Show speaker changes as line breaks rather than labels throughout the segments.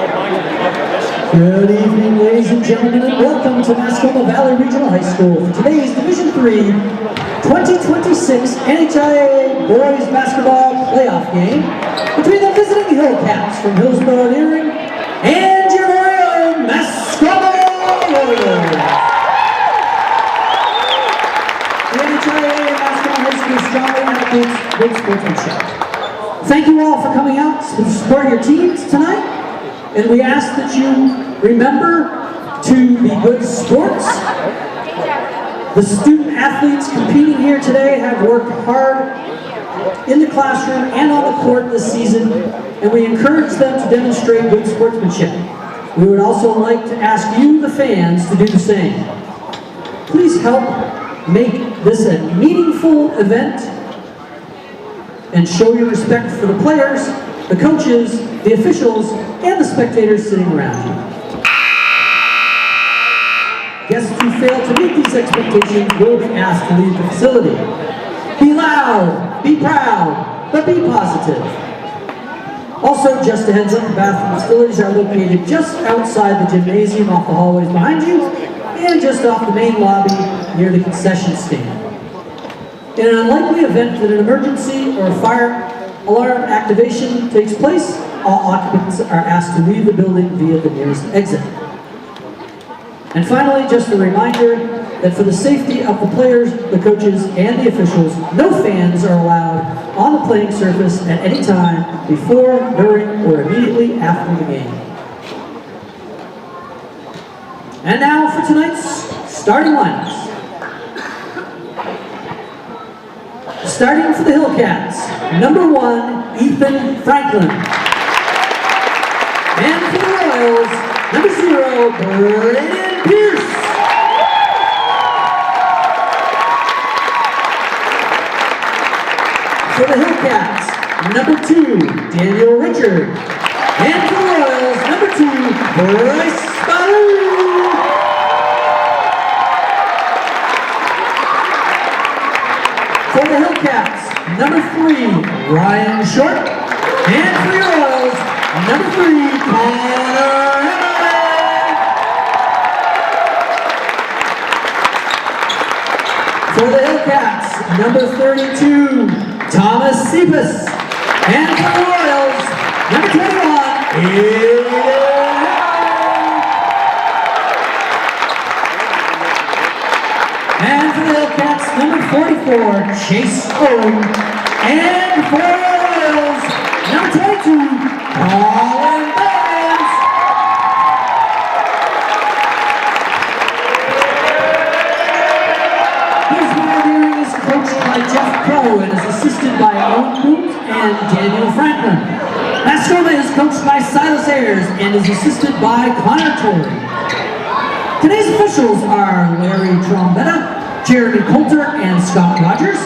Good evening, ladies and gentlemen, and welcome to Mascoma Valley Regional High School for today's Division III 2026 NHIA Boys Basketball Playoff game between the visiting Hillcats from Hillsboro-Deering and your very own Mascoma Boys. The NHIA and Mascoma High School strongly advocates good sportsmanship. Thank you all for coming out to support your teams tonight. And we ask that you remember to be good sports. The student athletes competing here today have worked hard in the classroom and on the court this season, and we encourage them to demonstrate good sportsmanship. We would also like to ask you, the fans, to do the same. Please help make this a meaningful event and show your respect for the players, the coaches, the officials, and the spectators sitting around you. Guests who fail to meet these expectations will be asked to leave the facility. Be loud, be proud, but be positive. Also, just a heads up, the bathroom facilities are located just outside the gymnasium off the hallways behind you and just off the main lobby near the concession stand. In an unlikely event that an emergency or fire alarm activation takes place, all occupants are asked to leave the building via the nearest exit. And finally, just a reminder that for the safety of the players, the coaches, and the officials, no fans are allowed on the playing surface at any time before, during, or immediately after the game. And now for tonight's starting lineups. Starting for the Hillcats, number 1, Ethan Franklin. And for the Royals, number 0, Brandon Pierce. For the Hillcats, number 2, Daniel Richard. And for the Royals, number 2, Bryce Spalloo. For the Hillcats, number 3, Ryan Short. And for the Royals, number 3, Connor Hemmerman. For the Hillcats, number 32, Thomas Cephas. And for the Royals, number 21, Aiden Hemmerman. And for the Hillcats, number 44, Chase Owen. And for the Royals, number 22, Colin Barnes. Hillsboro-Deering is coached by Jeff Crow and is assisted by Owen Coombs and Daniel Franklin. Mascoma is coached by Silas Ayers and is assisted by Connor Torrey. Today's officials are Larry Trombetta, Jeremy Coulter, and Scott Rogers.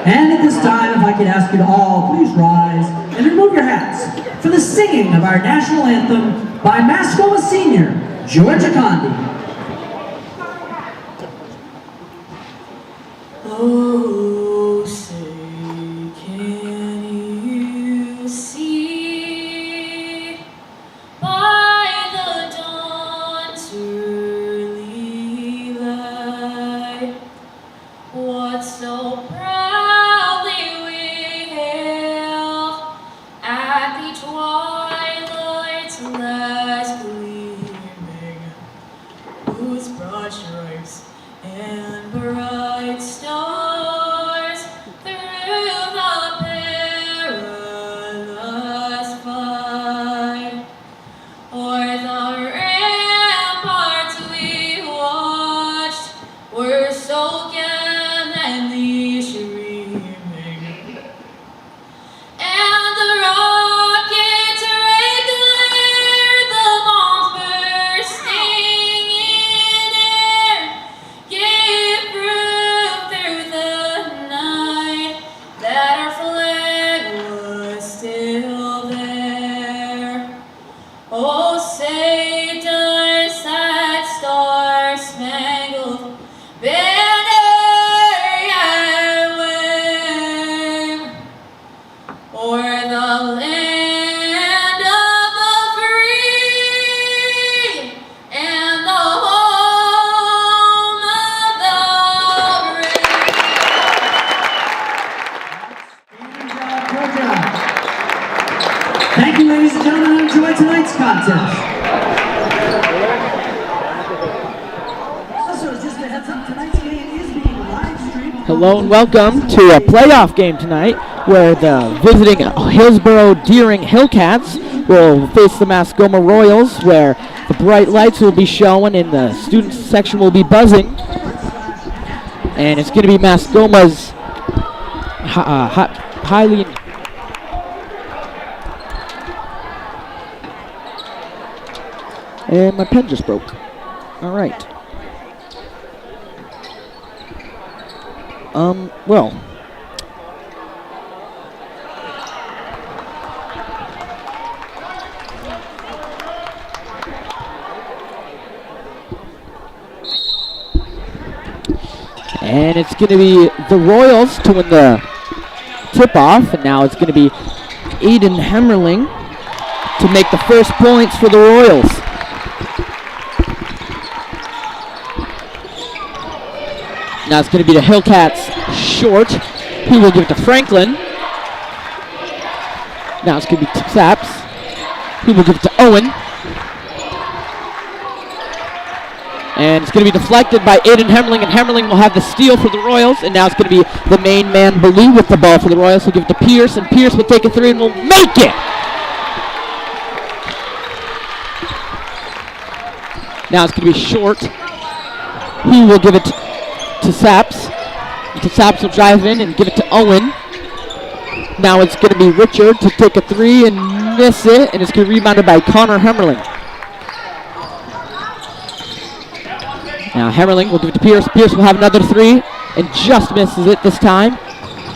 And at this time, if I could ask you to all please rise and remove your hats for the singing of our national anthem by Mascoma Senior, Georgia Condi.
Oh, say, can you see by the dawn's early light what so proudly we hailed at the twilight's last gleaming, whose broad stripes and bright stars through the perilous fight o'er the ramparts we watched were so gallantly streaming, and the rockets regular, the bombs bursting in air, gave proof through the night that our flag was still there. Oh, say does that star-spangled banner yet wave o'er the land of the free?
Hello and welcome to a playoff game tonight where the visiting Hillsboro-Deering Hillcats will face the Mascoma Royals, where the bright lights will be showing and the student section will be buzzing. And it's going to be Mascoma's highly... And my pen just broke. All right. Well. And it's going to be the Royals to win the tip-off, and now it's going to be Aiden Hemmerling to make the first points for the Royals. Now it's going to be the Hillcats short. He will give it to Franklin. Now it's going to be Saps. He will give it to Owen. And it's going to be deflected by Aiden Hemmerling, and Hemmerling will have the steal for the Royals. And now it's going to be the main man, Baloo, with the ball for the Royals. He'll give it to Pierce, and Pierce will take a three and will make it! Now it's going to be short. He will give it to Saps. Saps will drive in and give it to Owen. Now it's going to be Richard to take a three and miss it, and it's going to be rebounded by Connor Hemmerling. Now Hemmerling will give it to Pierce. Pierce will have another three and just misses it this time.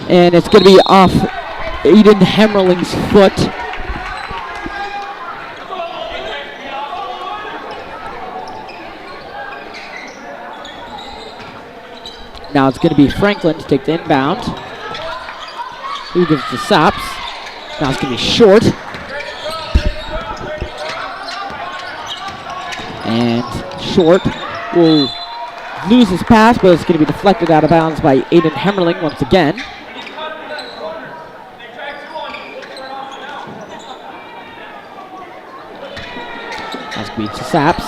And it's going to be off Aiden Hemmerling's foot. Now it's going to be Franklin to take the inbound. He gives it to Saps. Now it's going to be short. And short will lose his pass, but it's going to be deflected out of bounds by Aiden Hemmerling once again. That's going to be to Saps.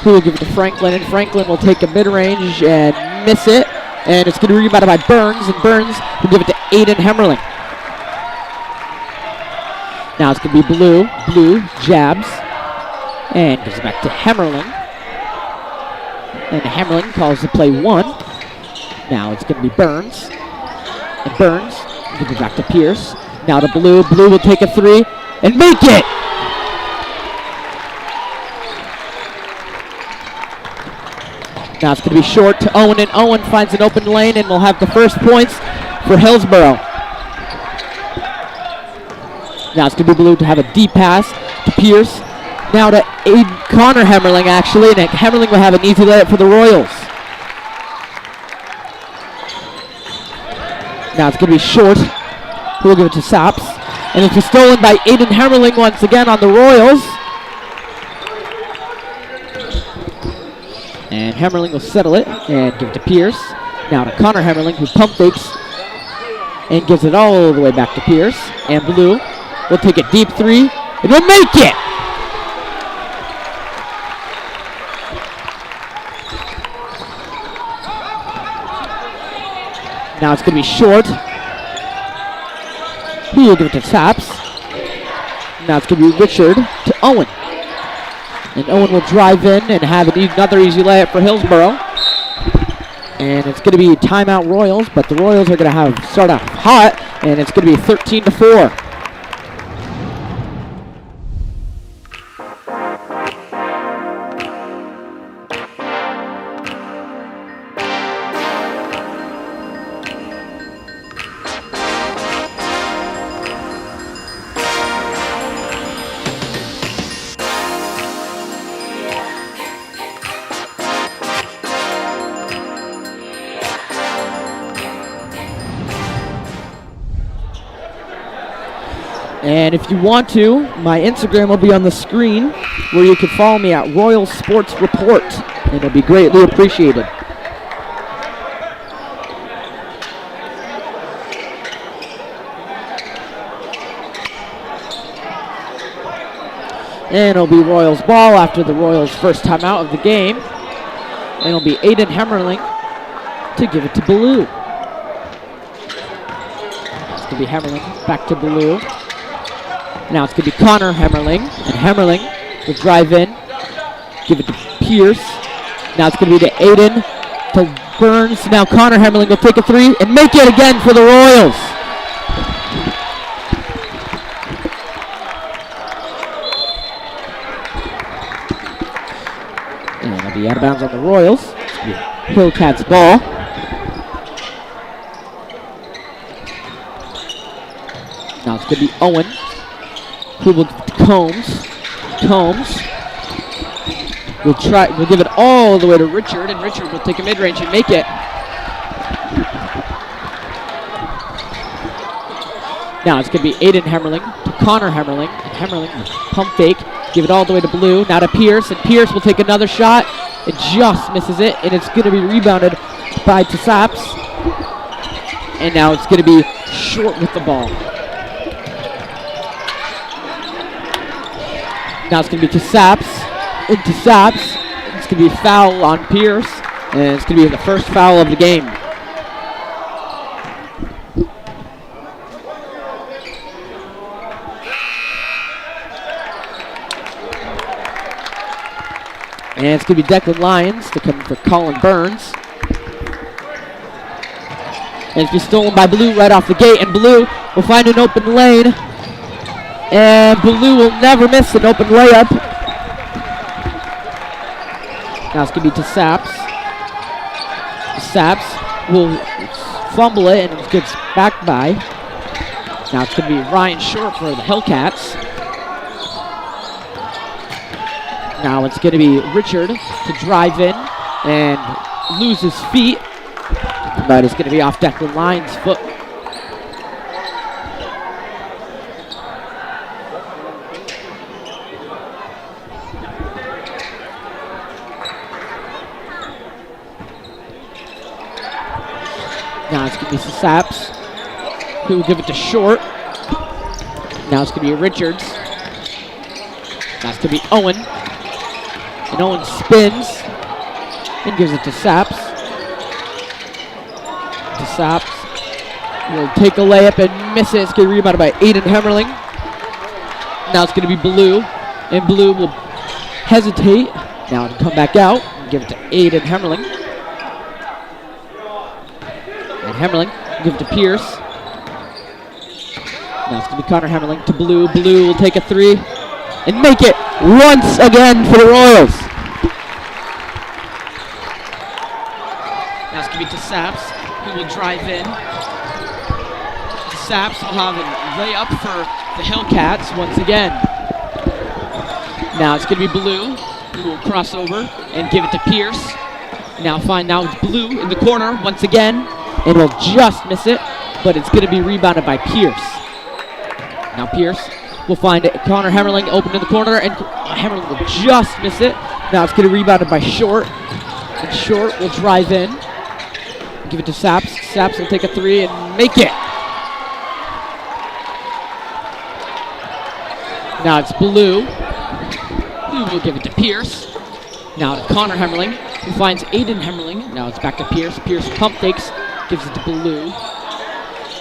He will give it to Franklin, and Franklin will take a mid-range and miss it. And it's going to be rebounded by Burns, and Burns will give it to Aiden Hemmerling. Now it's going to be Blue. Blue jabs and gives it back to Hemmerling. And Hemmerling calls the play one. Now it's going to be Burns. And Burns gives it back to Pierce. Now to Blue. Blue will take a three and make it! Now it's going to be short to Owen, and Owen finds an open lane and will have the first points for Hillsboro. Now it's going to be Blue to have a deep pass to Pierce. Now to Connor Hemmerling, actually, and Hemmerling will have an easy layup for the Royals. Now it's going to be short. He'll give it to Saps. And it's stolen by Aiden Hemmerling once again on the Royals. And Hemmerling will settle it and give it to Pierce. Now to Connor Hemmerling, who pump fakes and gives it all the way back to Pierce. And Blue will take a deep three and will make it! Now it's going to be short. He will give it to Saps. Now it's going to be Richard to Owen. And Owen will drive in and have another easy layup for Hillsboro. And it's going to be timeout Royals, but the Royals are going to start off hot, and it's going to be 13-4. And if you want to, my Instagram will be on the screen, where you can follow me at Royal Sports Report, and it'll be greatly appreciated. And it'll be Royals ball after the Royals' first timeout of the game. And it'll be Aiden Hemmerling to give it to Baloo. going to be Hammerling back to Blue. Now it's going to be Connor Hammerling. And Hammerling will drive in. Give it to Pierce. Now it's going to be to Aiden. To Burns. Now Connor Hammerling will take a three and make it again for the Royals. And it'll be out of bounds on the Royals. Hillcats ball. Now it's going to be Owen. Who will give it to Combs. Combs. We'll give it all the way to Richard, and Richard will take a mid-range and make it. Now it's going to be Aiden Hammerling to Connor Hammerling. And Hammerling will pump fake, give it all the way to Blue. Now to Pierce, and Pierce will take another shot. It just misses it, and it's going to be rebounded by Tasaps. And now it's going to be Short with the ball. Now it's going to be Tasaps. Into Saps. It's going to be a foul on Pierce, and it's going to be the first foul of the game. And it's going to be Declan Lyons to come for Colin Burns. And it's been stolen by Blue right off the gate, and Blue will find an open lane. And Blue will never miss an open layup. Now it's going to be to Saps. Saps will fumble it, and it gets back by. Now it's going to be Ryan Short for the Hellcats. Now it's going to be Richard to drive in and lose his feet. But it's going to be off Declan Lyons' foot. Now it's going to be Saps, who will give it to Short. Now it's going to be Richards. Now it's going to be Owen. And Owen spins and gives it to Saps. To Saps. Will take a layup and miss it. It's going to be rebounded by Aiden Hammerling. Now it's going to be Blue. And Blue will hesitate. Now to come back out and give it to Aiden Hammerling. And Hammerling, give it to Pierce. Now it's going to be Connor Hammerling to Blue. Blue will take a three and make it once again for the Royals. Now it's going to be to Saps, who will drive in. Saps will have a layup for the Hellcats once again. Now it's going to be Blue, who will cross over and give it to Pierce. Now it's Blue in the corner once again. And will just miss it, but it's going to be rebounded by Pierce. Now Pierce will find it. Connor Hammerling open in the corner, and Hammerling will just miss it. Now it's going to be rebounded by Short. And Short will drive in. Give it to Saps. Saps will take a three and make it. Now it's Blue. Blue will give it to Pierce. Now to Connor Hammerling, who finds Aiden Hammerling. Now it's back to Pierce. Pierce pump fakes. Gives it to Blue.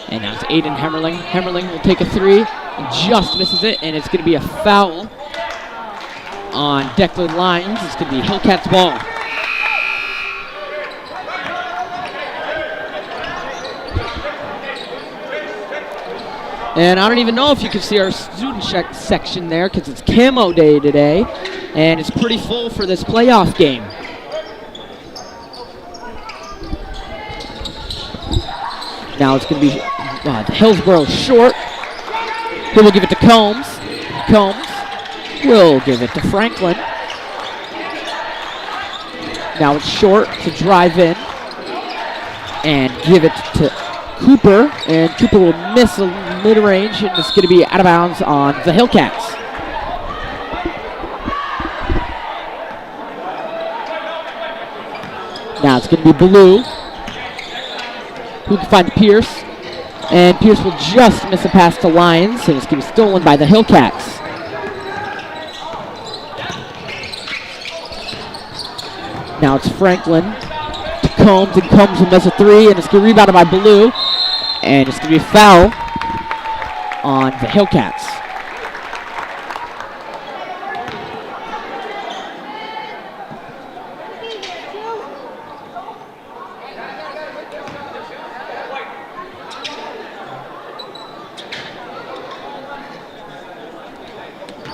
And now it's Aiden Hammerling. Hammerling will take a three and just misses it, and it's going to be a foul on Declan Lyons. It's going to be Hellcats ball. And I don't even know if you can see our student section there because it's camo day today, and it's pretty full for this playoff game. Now it's going to be Hillsboro Short, who will give it to Combs. Combs will give it to Franklin. Now it's Short to drive in and give it to Cooper. And Cooper will miss a mid-range, and it's going to be out of bounds on the Hillcats. Now it's going to be Blue, who can find Pierce, and Pierce will just miss a pass to Lyons, and it's going to be stolen by the Hillcats. Now it's Franklin to Combs, and Combs will miss a three, and it's going to be rebounded by Blue, and it's going to be a foul on the Hillcats.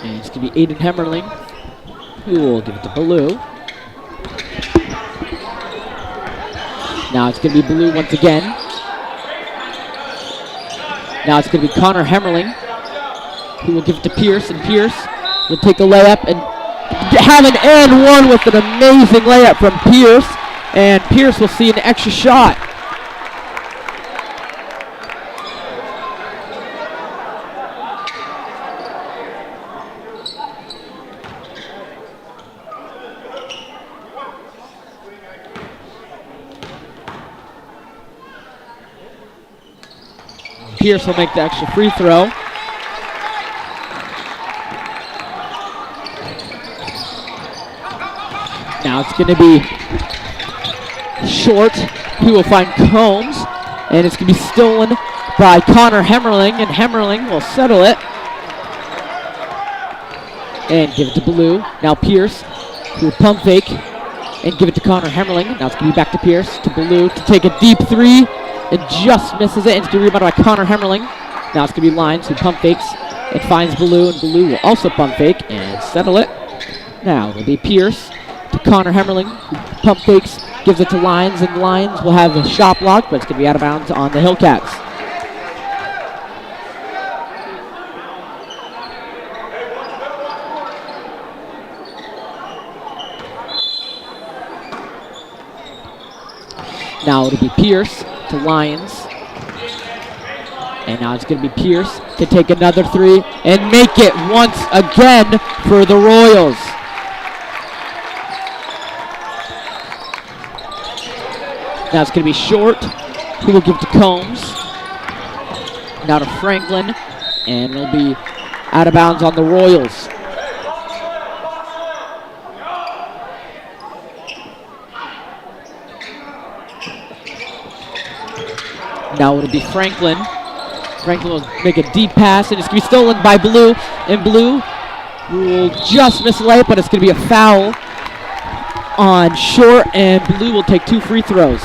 And it's going to be Aiden Hemmerling, who will give it to Blue. Now it's going to be Blue once again. Now it's going to be Connor Hemmerling, who will give it to Pierce, and Pierce will take the layup and have an and one with an amazing layup from Pierce, and Pierce will see an extra shot. Pierce will make the extra free throw. Now it's going to be Short, who will find Combs, and it's going to be stolen by Connor Hemmerling, and Hemmerling will settle it and give it to Blue. Now Pierce, who will pump fake and give it to Connor Hemmerling. Now it's going to be back to Pierce, to Blue, to take a deep three, and just misses it. It's going to be rebounded by Connor Hemmerling. Now it's going to be Lyons, who pump fakes and finds Blue, and Blue will also pump fake and settle it. Now it'll be Pierce to Connor Hemmerling, who pump fakes, gives it to Lyons, and Lyons will have a shot block, but it's going to be out of bounds on the Hillcats. Now it'll be Pierce to Lyons. And now it's going to be Pierce to take another three and make it once again for the Royals. Now it's going to be Short, who will give it to Combs. Now to Franklin, and it'll be out of bounds on the Royals. Now it'll be Franklin. Franklin will make a deep pass, and it's going to be stolen by Blue. And Blue will just miss the layup, but it's going to be a foul on Short, and Blue will take 2 free throws.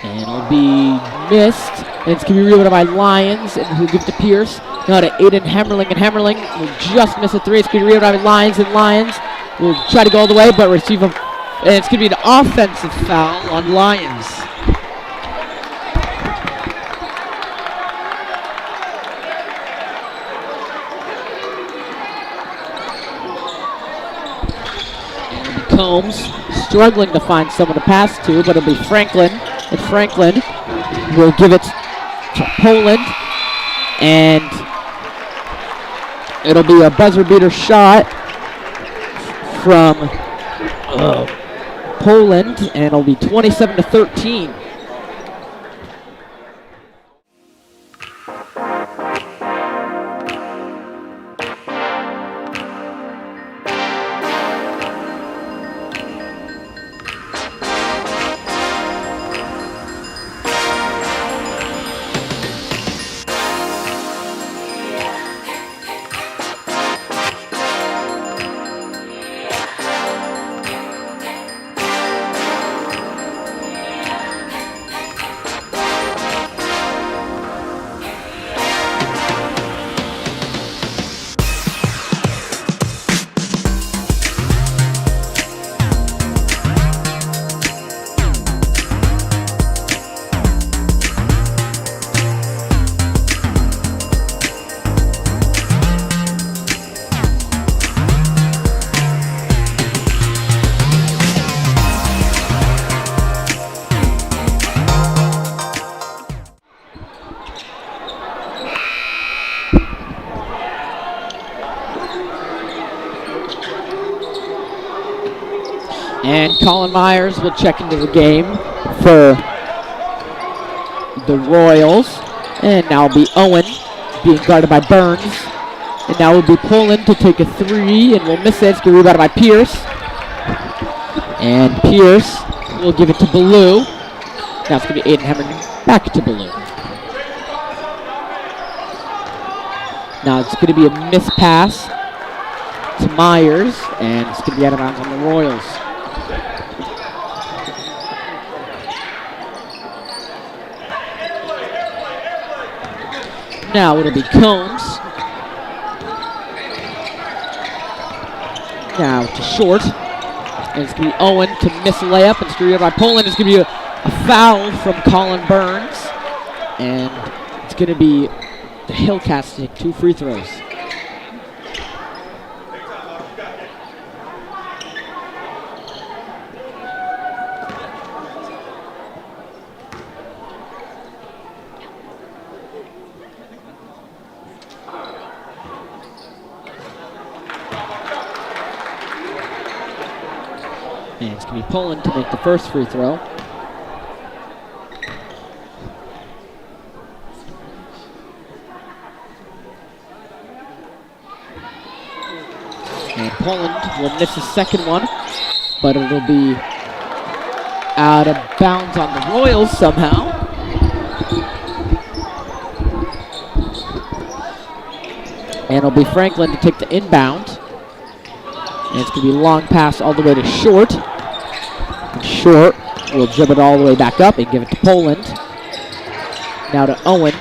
And it'll be missed. And it's going to be rebounded by Lyons, and he'll give it to Pierce. Now to Aiden Hemmerling, and Hemmerling will just miss a three. It's going to be rebounded by Lyons, and Lyons will try to go all the way, but receive him. And it's going to be an offensive foul on Lyons. Combs struggling to find someone to pass to, but it'll be Franklin. And Franklin will give it to Poland, and it'll be a buzzer beater shot from Poland, and it'll be 27-13. And Colin Myers will check into the game for the Royals. And now will be Owen being guarded by Burns. And now will be Poland to take a three and will miss it. It's going to be rebounded by Pierce. And Pierce will give it to Ballou. Now it's going to be Aiden Hemmerling back to Ballou. Now it's going to be a missed pass to Myers, and it's going to be out of bounds on the Royals. Now it'll be Combs. Now to Short. And it's going to be Owen to miss a layup, and it's going to be by Poland. It's going to be a foul from Colin Burns. And it's going to be the Hillcats to take 2 free throws. And it's going to be Poland to make the first free throw. And Poland will miss the second one, but it'll be out of bounds on the Royals somehow. And it'll be Franklin to take the inbound. And it's going to be a long pass all the way to Short. And Short will dribble it all the way back up and give it to Poland. Now to Owen.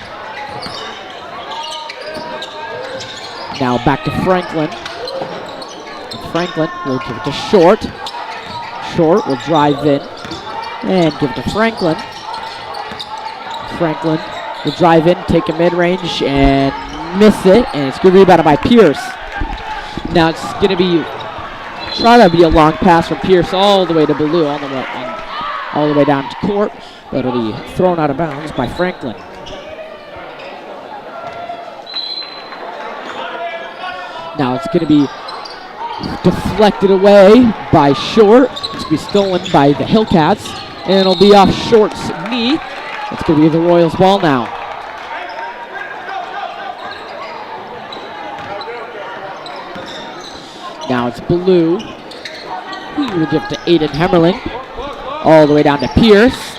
Now back to Franklin. And Franklin will give it to Short. Short will drive in and give it to Franklin. Franklin will drive in, take a mid-range, and miss it. And it's going to be rebounded by Pierce. Now it's going to be try to be a long pass from Pierce all the way to Ballou, all the way down to court, but it'll be thrown out of bounds by Franklin. Now it's going to be deflected away by Short. It's going to be stolen by the Hillcats, and it'll be off Short's knee. It's going to be the Royals' ball now. Now it's Ballou. He will give it to Aiden Hemmerling. All the way down to Pierce.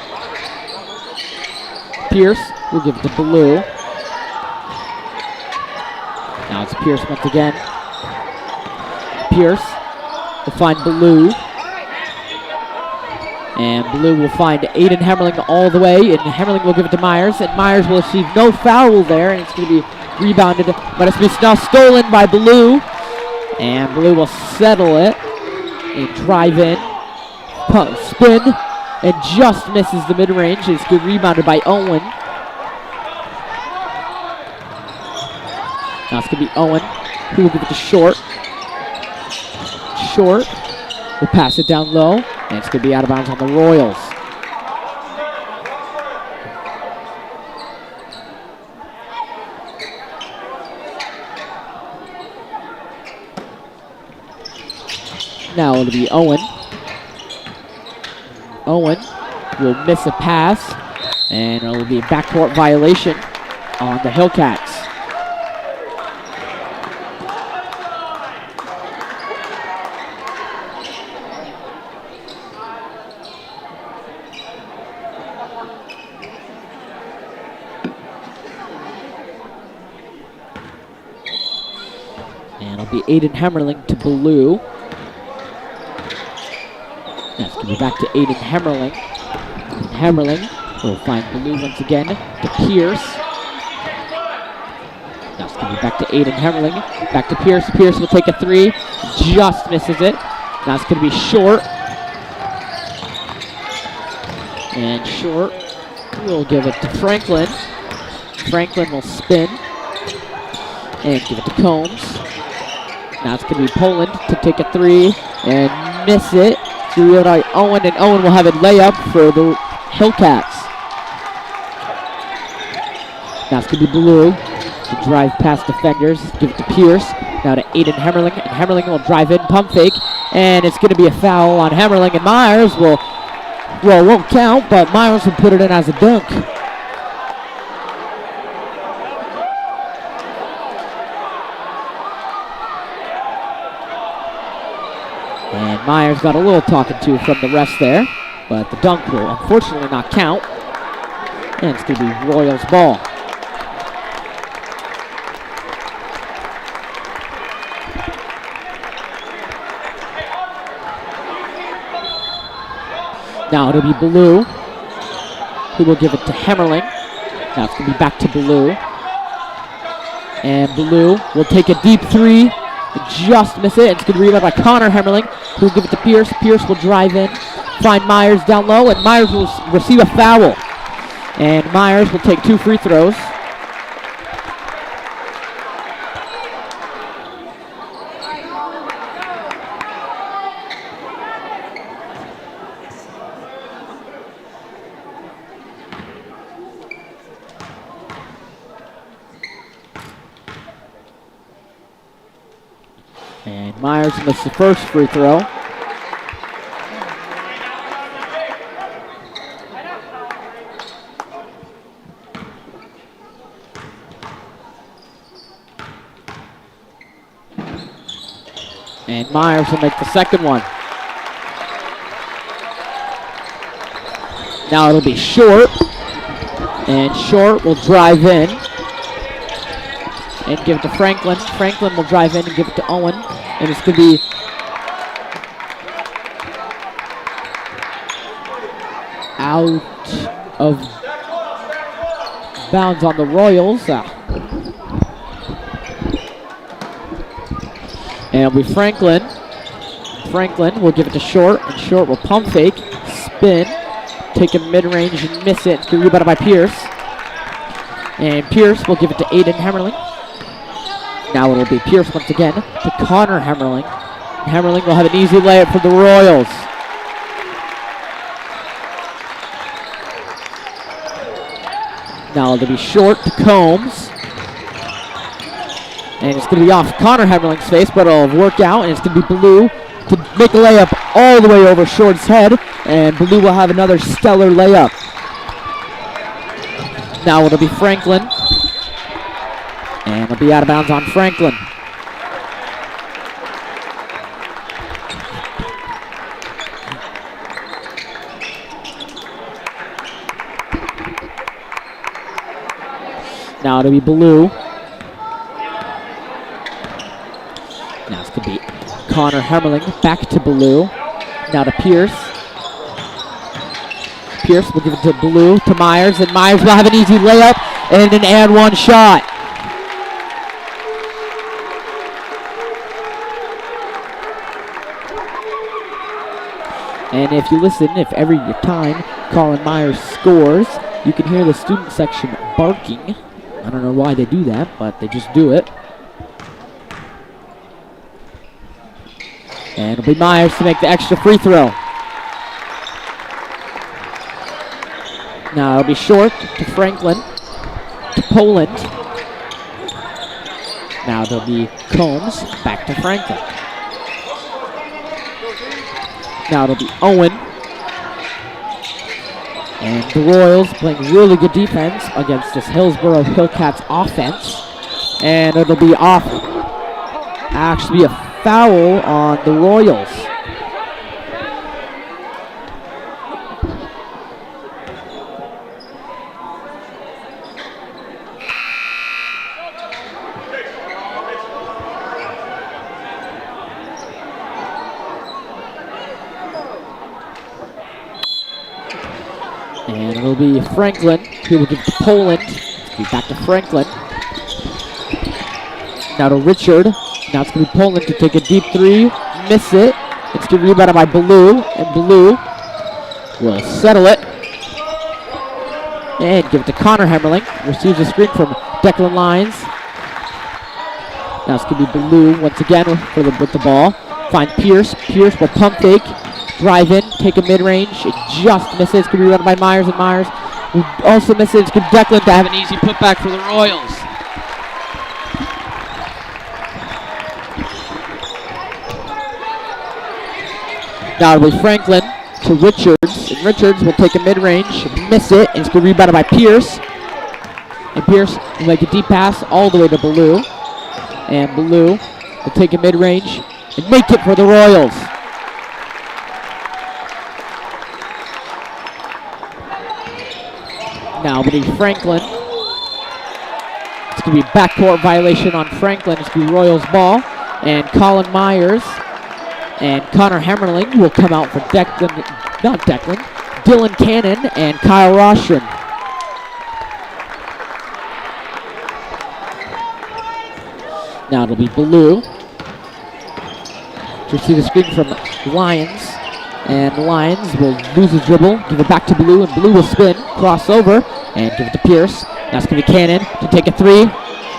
Pierce will give it to Ballou. Now it's Pierce once again. Pierce will find Ballou. And Ballou will find Aiden Hemmerling all the way. And Hemmerling will give it to Myers. And Myers will receive no foul there. And it's going to be rebounded. But it's now stolen by Ballou. And Ballou will settle it and drive in, spin, and just misses the mid-range. It's good rebounded by Owen. Now it's going to be Owen who will give it to Short. Short will pass it down low, and it's going to be out of bounds on the Royals. Now it'll be Owen. Owen will miss a pass, and it'll be a backcourt violation on the Hillcats. And it'll be Aiden Hemmerling to Ballou. That's going to be back to Aiden Hemmerling. Hemmerling will find Ballou once again to Pierce. That's going to be back to Aiden Hemmerling. Back to Pierce. Pierce will take a three. Just misses it. Now it's going to be Short. And Short will give it to Franklin. Franklin will spin and give it to Combs. Now it's going to be Poland to take a three and miss it. So Owen, and Owen will have a layup for the Hillcats. Now it's going to be Ballou to drive past defenders, give it to Pierce. Now to Aiden Hemmerling, and Hemmerling will drive in, pump fake, And it's going to be a foul on Hammerling, and Myers won't count, but Myers will put it in as a dunk. And Myers got a little talking to from the refs there, but the dunk will unfortunately not count. And it's going to be Royals ball. Now it'll be Blue, who will give it to Hammerling. Now it's going to be back to Blue. And Blue will take a deep three, just miss it. It's going to be rebounded by Connor Hammerling, who will give it to Pierce. Pierce will drive in, find Myers down low, and Myers will receive a foul. And Myers will take 2 free throws. And Myers missed the first free throw. And Myers will make the second one. Now it'll be Short. And Short will drive in and give it to Franklin. Franklin will drive in and give it to Owen. And it's going to be out of bounds on the Royals. And it'll be Franklin. Franklin will give it to Short, and Short will pump fake, spin, take a mid-range and miss it. It's going to be rebounded by Pierce. And Pierce will give it to Aiden Hammerling. Now it'll be Pierce once again to Connor Hammerling. Hammerling will have an easy layup for the Royals. Now it'll be Short to Combs. And it's going to be off Connor Hammerling's face, but it'll work out, and it's going to be Blue to make a layup all the way over Short's head, and Blue will have another stellar layup. Now it'll be Franklin, and it'll be out of bounds on Franklin. Now it'll be Blue. Now it's going to be Connor Hammerling back to Blue. Now to Pierce. Pierce will give it to Blue, to Myers, and Myers will have an easy layup and an and one shot. And if you listen, if every time Colin Myers scores, you can hear the student section barking. I don't know why they do that, but they just do it. And it'll be Myers to make the extra free throw. Now it'll be Short to Franklin, to Poland. Now there'll be Combs back to Franklin. Now it'll be Owen. And the Royals playing really good defense against this Hillsboro Hillcats offense. And it'll be off. Actually, a foul on the Royals. And it'll be Franklin who will give to Poland. Be back to Franklin. Now to Richard. Now it's going to be Poland to take a deep three. Miss it. It's going to be rebounded by Blue. And Blue will settle it. And give it to Connor Hammerling. Receives a screen from Declan Lyons. Now it's going to be Blue once again with the ball. Find Pierce. Pierce will pump fake. Drive in. Take a mid-range. It just misses. It's going to be rebounded by Myers. And Myers will also miss it. It's going to be Declan to have an easy putback for the Royals. Now it'll be Franklin to Richards, and Richards will take a mid-range, miss it, and it's going to be rebounded by Pierce. And Pierce will make a deep pass all the way to Ballou. And Ballou will take a mid-range and make it for the Royals. Now it'll be Franklin. It's going to be backcourt violation on Franklin. It's going to be Royals ball. And Colin Myers and Connor Hammerling will come out for Dylan Cannon and Kyle Rostron. Now it'll be Ballou. You see the screen from Lyons. And Lyons will lose his dribble, give it back to Ballou, and Ballou will spin, cross over, and give it to Pierce. Now it's going to be Cannon to take a three.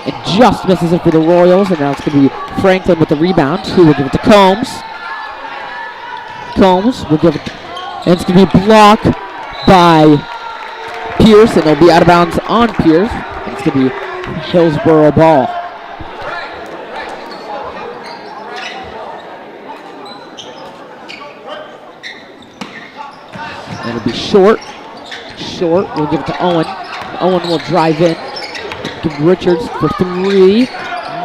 It just misses it for the Royals, and now it's going to be Franklin with the rebound, who will give it to Combs. Combs will give it, and it's going to be blocked by Pierce, and it'll be out of bounds on Pierce. And it's going to be Hillsboro ball. And it'll be Short. Short will give it to Owen. Owen will drive in. Give Richards for three.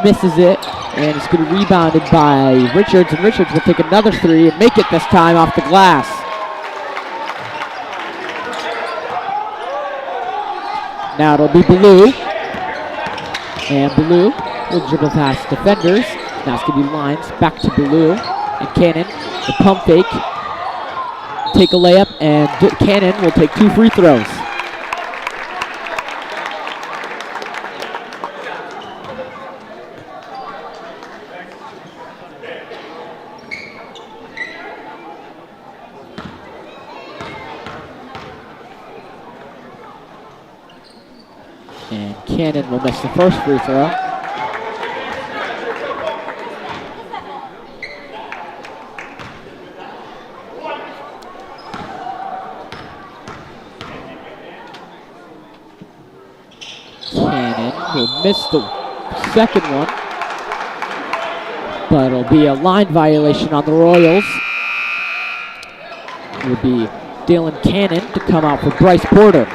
Misses it. And it's going to be rebounded by Richards. And Richards will take another three and make it this time off the glass. Now it'll be Ballou. And Ballou will dribble past defenders. Now it's going to be Lyons back to Ballou. And Cannon, the pump fake. Take a layup, and Cannon will take 2 free throws. And Cannon will miss the first free throw. Will miss the second one, but it'll be a line violation on the Royals. It will be Dylan Cannon to come out for Bryce Porter.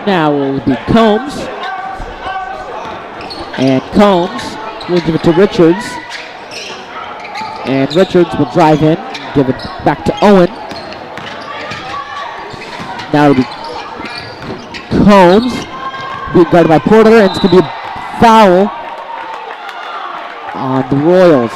Now it will be Combs, and Combs will give it to Richards, and Richards will drive in, give it back to Owen. Now it'll be Combs being guarded by Porter, and it's going to be a foul on the Royals.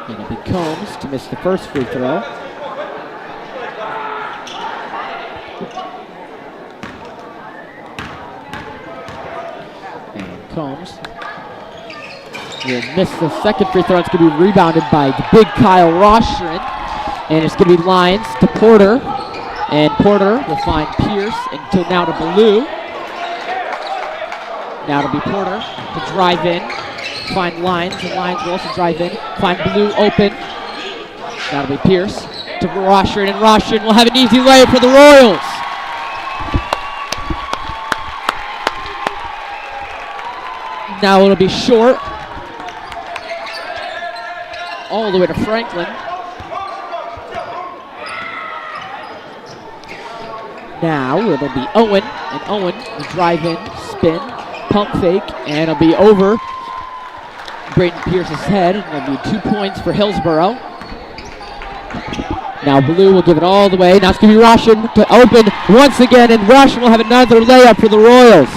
It'll be Combs to miss the first free throw. And Combs will miss the second free throw. It's going to be rebounded by the big Kyle Rostron. And it's going to be Lyons to Porter. And Porter will find Pierce until now to Ballou. Now it'll be Porter to drive in. Find Lyons, and Lyons will also drive in. Find Ballou open. That'll be Pierce to Rostron, and Rostron will have an easy layup for the Royals. Now it'll be Short. All the way to Franklin. Now it'll be Owen, and Owen will drive in, spin, pump fake, and it'll be over Braden Pierce's head, and it'll be 2 points for Hillsboro. Now Ballou will give it all the way. Now it's going to be Rostron to open once again, and Rostron will have another layup for the Royals.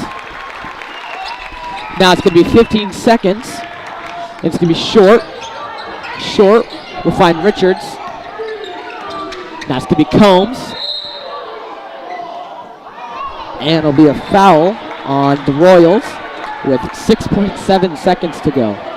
Now it's going to be 15 seconds. It's going to be Short. Short will find Richards. Now it's going to be Combs. And it'll be a foul on the Royals with 6.7 seconds to go.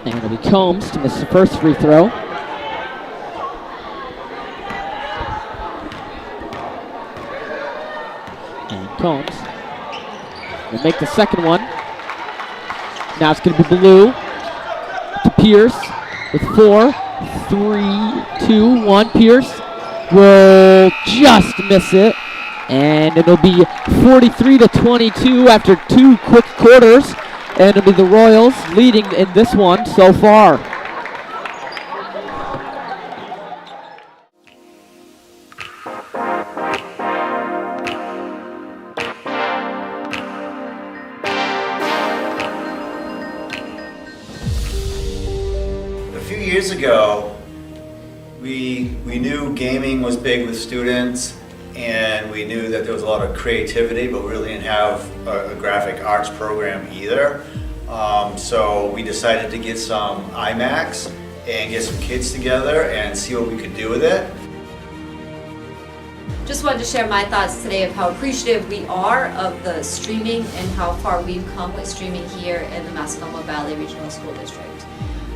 And it'll be Combs to miss the first free throw. And Combs will make the second one. Now it's going to be Blue to Pierce with 4, 3, 2, 1. Pierce will just miss it. And it'll be 43-22 after 2 quick quarters. And it'll be the Royals leading in this one so far.
A few years ago, we knew gaming was big with students, and we knew that there was a lot of creativity, but we really didn't have a graphic arts program either. So we decided to get some IMAX and get some kids together and see what we could do with it.
Just wanted to share my thoughts today of how appreciative we are of the streaming and how far we've come with streaming here in the Mascoma Valley Regional School District.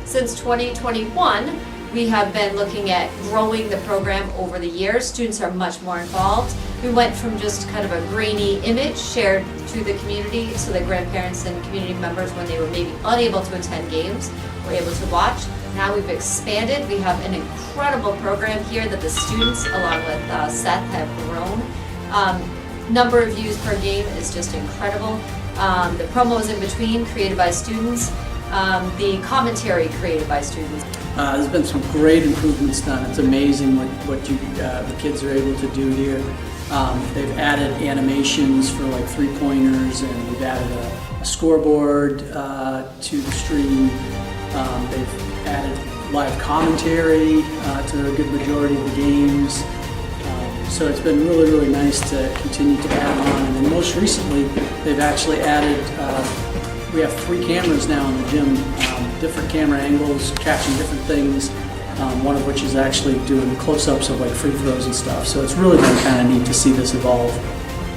Since 2021, we have been looking at growing the program over the years. Students are much more involved. We went from just kind of a grainy image shared to the community so that grandparents and community members, when they were maybe unable to attend games, were able to watch. Now we've expanded. We have an incredible program here that the students, along with Seth, have grown. Number of views per game is just incredible. The promos in between created by students. The commentary created by students.
There's been some great improvements done. It's amazing what the kids are able to do here. They've added animations for like 3-pointers, and we've added a scoreboard to the stream. They've added live commentary to a good majority of the games. So it's been really, really nice to continue to add on. And then most recently, they've actually added, we have 3 cameras now in the gym, different camera angles, catching different things, one of which is actually doing close-ups of like free throws and stuff. So it's really been kind of neat to see this evolve.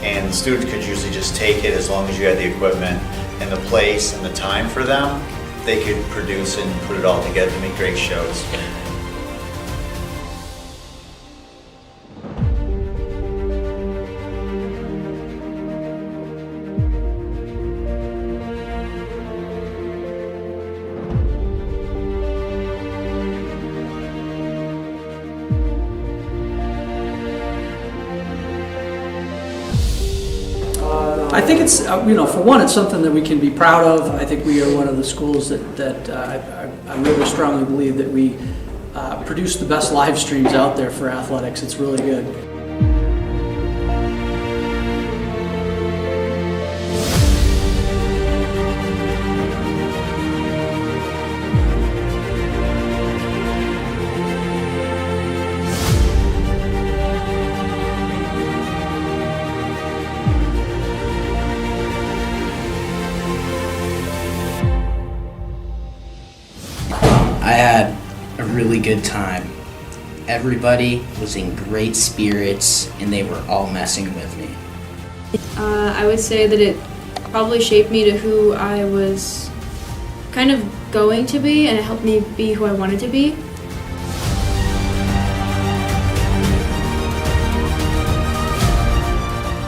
And the students could usually just take it as long as you had the equipment and the place and the time for them. They could produce and put it all together to make great shows.
I think it's, for one, it's something that we can be proud of. I think we are one of the schools that I really strongly believe that we produce the best live streams out there for athletics. It's really good.
I had a really good time. Everybody was in great spirits and they were all messing with me.
I would say that it probably shaped me to who I was kind of going to be, and it helped me be who I wanted to be.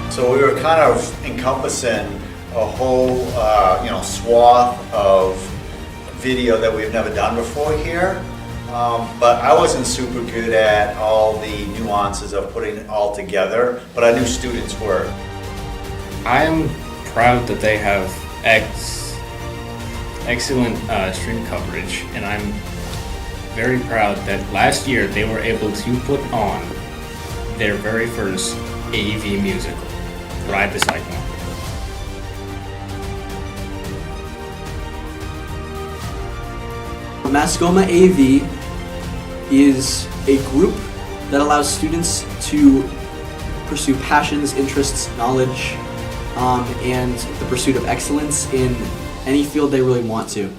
So we were kind of encompassing a whole swath of video that we've never done before here. But I wasn't super good at all the nuances of putting it all together, but I knew students were.
I am proud that they have excellent stream coverage, and I'm very proud that last year they were able to put on their very first AV musical, Ride the Cyclone.
Mascoma AV is a group that allows students to pursue passions, interests, knowledge, and the pursuit of excellence in any field they really want to.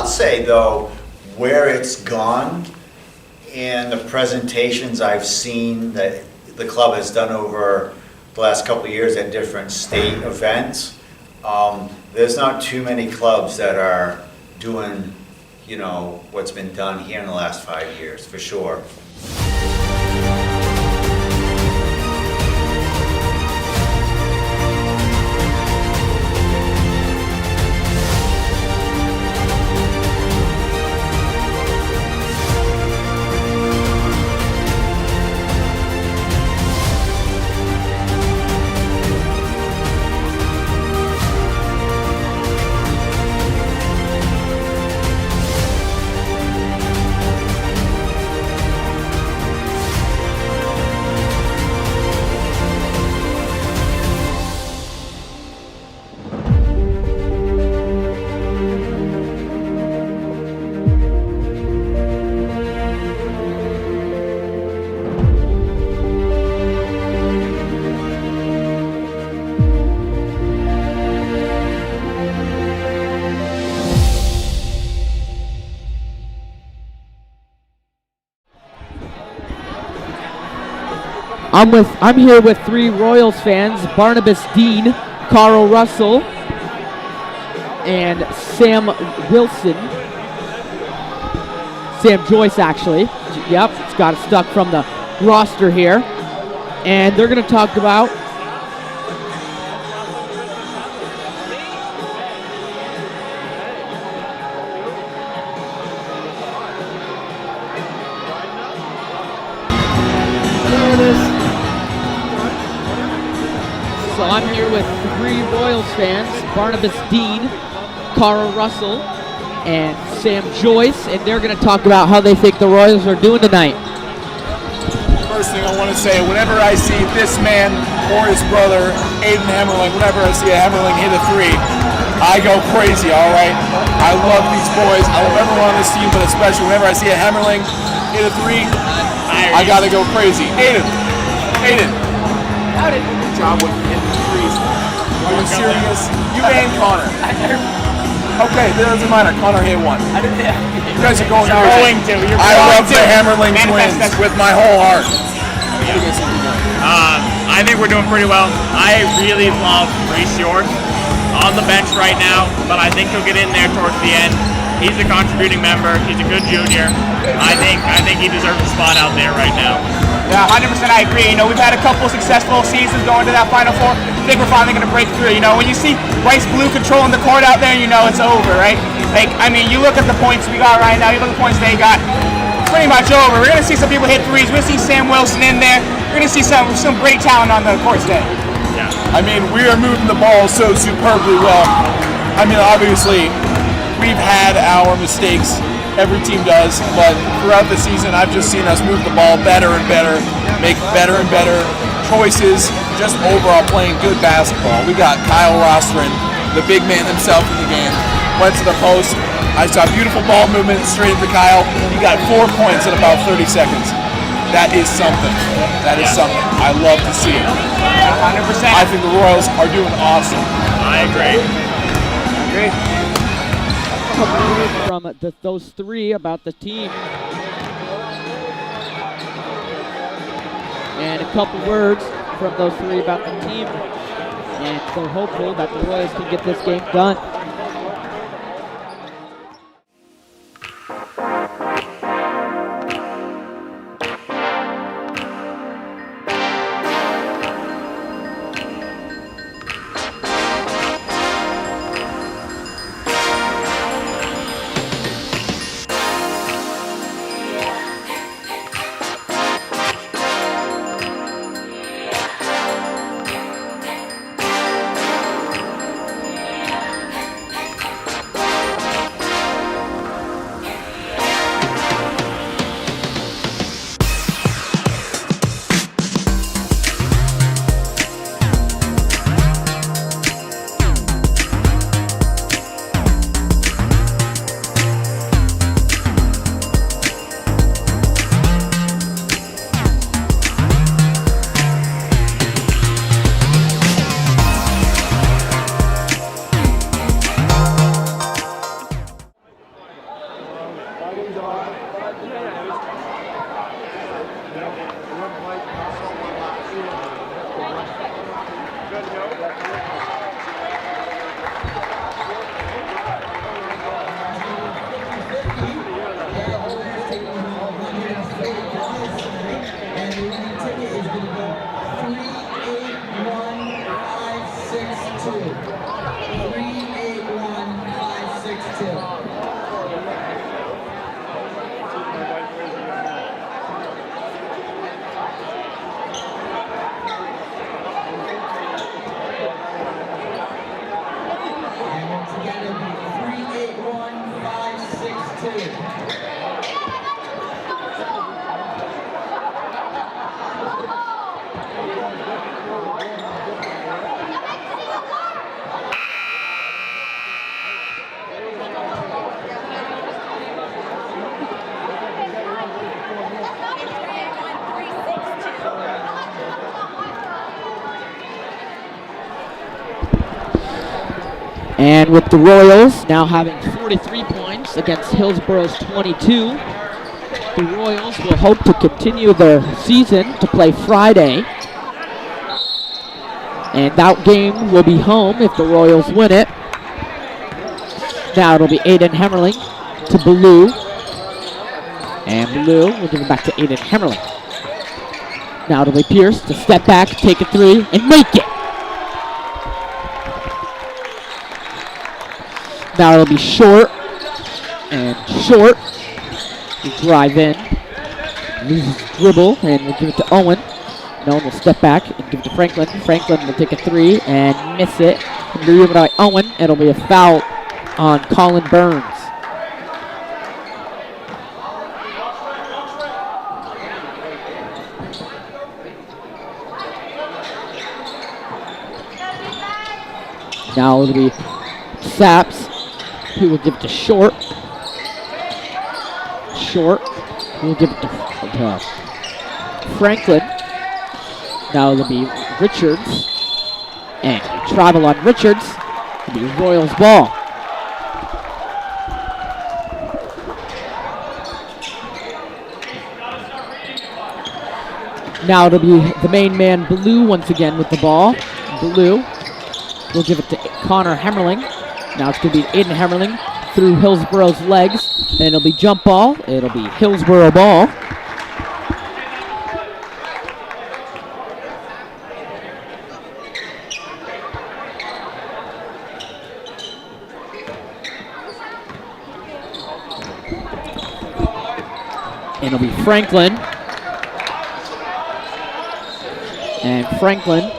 I'll say though, where it's gone and the presentations I've seen that the club has done over the last couple of years at different state events, there's not too many clubs that are doing, you know, what's been done here in the last 5 years, for sure.
I'm here with 3 Royals fans, Barnabas Dean, Carl Russell, and Sam Wilson. Sam Joyce, actually. Yep, it's got it stuck from the roster here. And they're going to talk about So I'm here with 3 Royals fans, Barnabas Dean, Carl Russell, and Sam Joyce, and they're going to talk about how they think the Royals are doing tonight.
First thing I want to say, whenever I see this man or his brother, Aiden Hemmerling, whenever I see a Hemmerling hit a 3, I go crazy, all right? I love these boys. I love everyone on this team, but especially whenever I see a Hemmerling hit a 3, I got to go crazy. Aiden. Good job with hitting the 3s. Are you serious? You and Connor. Okay, that doesn't matter. Connor hit 1. You guys are going crazy. I love the Hammerling twins with my whole heart.
I think we're doing pretty well. I really love Reese York on the bench right now, but I think he'll get in there towards the end. He's a contributing member. He's a good junior. I think he deserves a spot out there right now.
Yeah, 100% I agree. You know, we've had a couple successful seasons going to that Final Four. I think we're finally going to break through. You know, when you see Rice Blue controlling the court out there, you know it's over, right? Like, I mean, you look at the points we got right now, you look at the points they got, it's pretty much over. We're going to see some people hit 3s. We're going to see Sam Wilson in there. We're going to see some great talent on the court today.
Yeah. I mean, we are moving the ball so superbly well. I mean, obviously, we've had our mistakes. Every team does, but throughout the season, I've just seen us move the ball better and better, make better and better choices, just overall playing good basketball. We got Kyle Rostron, the big man himself in the game, went to the post. I saw beautiful ball movement straight into Kyle. He got 4 points in about 30 seconds. That is something. That is something. I love to see it.
100%.
I think the Royals are doing awesome.
I agree.
From those 3 about the team. And a couple words from those 3 about the team. And they're hopeful that the Royals can get this game done. And with the Royals now having 43 points against Hillsboro's 22, the Royals will hope to continue their season to play Friday. And that game will be home if the Royals win it. Now it'll be Aiden Hemmerling to Blue. And Blue will give it back to Aiden Hemmerling. Now it'll be Pierce to step back, take a three, and make it. Now it'll be Short, and Short will drive in, loses dribble, and we'll give it to Owen. And Owen will step back and give it to Franklin. Franklin will take a three and miss it. And give it to Owen. It'll be a foul on Colin Burns. Now it'll be Saps, who will give it to Short. Short, who will give it to Franklin. Now it'll be Richards. And travel on Richards. It'll be Royals ball. Now it'll be the main man, Blue, once again with the ball. Blue will give it to Connor Hemmerling. Now it's going to be Aiden Hemmerling through Hillsboro's legs. And it'll be jump ball. It'll be Hillsboro ball. And it'll be Franklin. And Franklin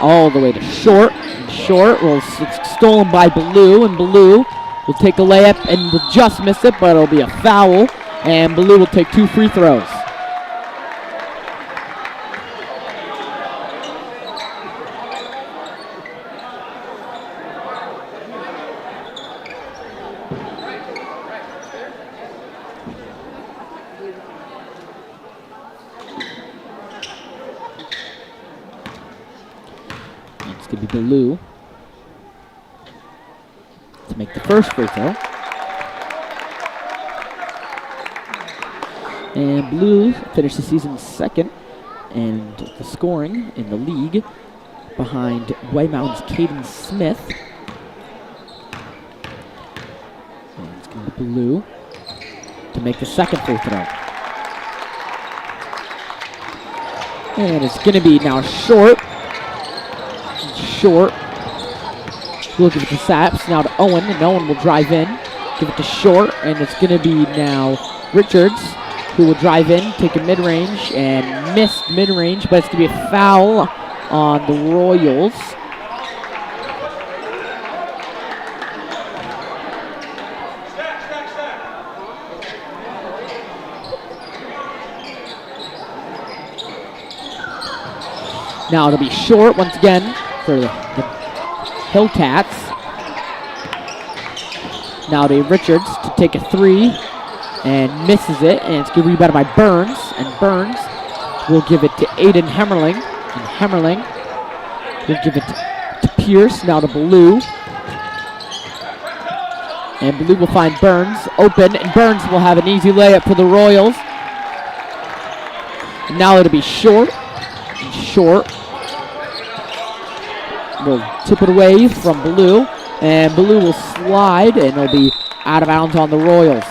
all the way to Short. And Short will, it's stolen by Blue, and Blue will take a layup and will just miss it, but it'll be a foul, and Blue will take 2 free throws. It's going to be Blue to make the first free throw. And Blue finished the season second and the scoring in the league behind White Mountain's Caden Smith. And it's going to be Blue to make the second free throw. And it's going to be now Short. Short. We'll give it to Saps. Now to Owen, and Owen will drive in. Give it to Short, and it's going to be now Richards, who will drive in, take a mid-range, and miss mid-range, but it's going to be a foul on the Royals. Now it'll be Short once again for the Hillcats. Now to Richards to take a three and misses it, and it's going to be rebounded by Burns, and Burns will give it to Aiden Hemmerling, and Hemmerling will give it to Pierce. Now to Blue. And Blue will find Burns open, and Burns will have an easy layup for the Royals. And now it'll be Short. Short will tip it away from Blue, and Blue will slide, and it'll be out of bounds on the Royals.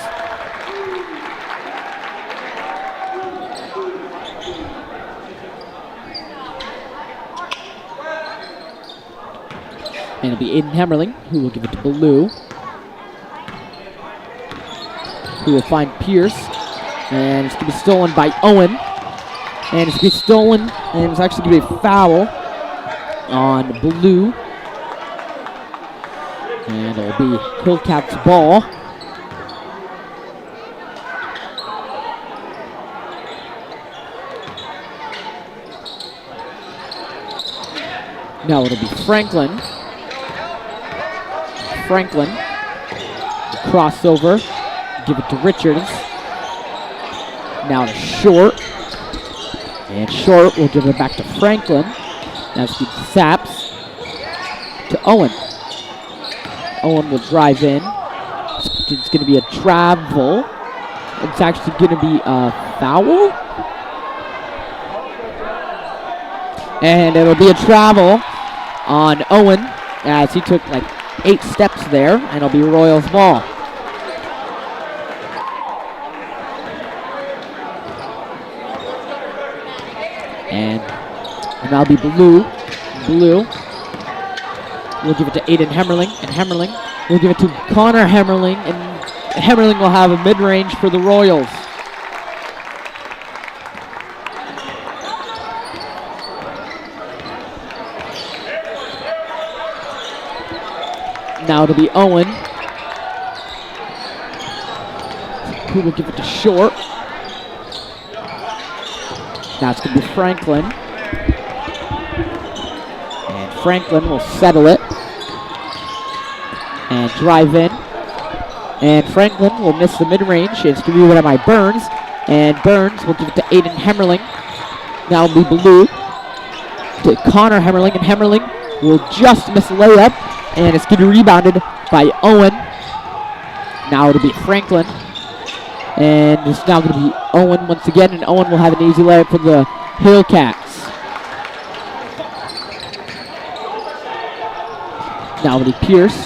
And it'll be Aiden Hemmerling who will give it to Blue, who will find Pierce, and it's going to be stolen by Owen. And it's going to be stolen, and it's actually going to be a foul on Blue. And it'll be Hillcat's ball. Now it'll be Franklin. Franklin, crossover, give it to Richards. Now to Short. And Short will give it back to Franklin. That's to Saps. To Owen. Owen will drive in. It's going to be a travel. It's actually going to be a foul. And it'll be a travel on Owen as he took like 8 steps there, and it'll be Royals ball. And that'll be Blue. Blue will give it to Aiden Hemmerling, and Hemmerling will give it to Connor Hemmerling, and Hemmerling will have a mid-range for the Royals. Now it'll be Owen, who will give it to Short. Now it's going to be Franklin. And Franklin will settle it and drive in. And Franklin will miss the mid-range. It's going to be one by Burns. And Burns will give it to Aiden Hemmerling. Now it'll be Blue to Connor Hemmerling. And Hemmerling will just miss the layup. And it's going to be rebounded by Owen. Now it'll be Franklin. And it's now going to be Owen once again. And Owen will have an easy layup for the Hillcats. Now it'll be Pierce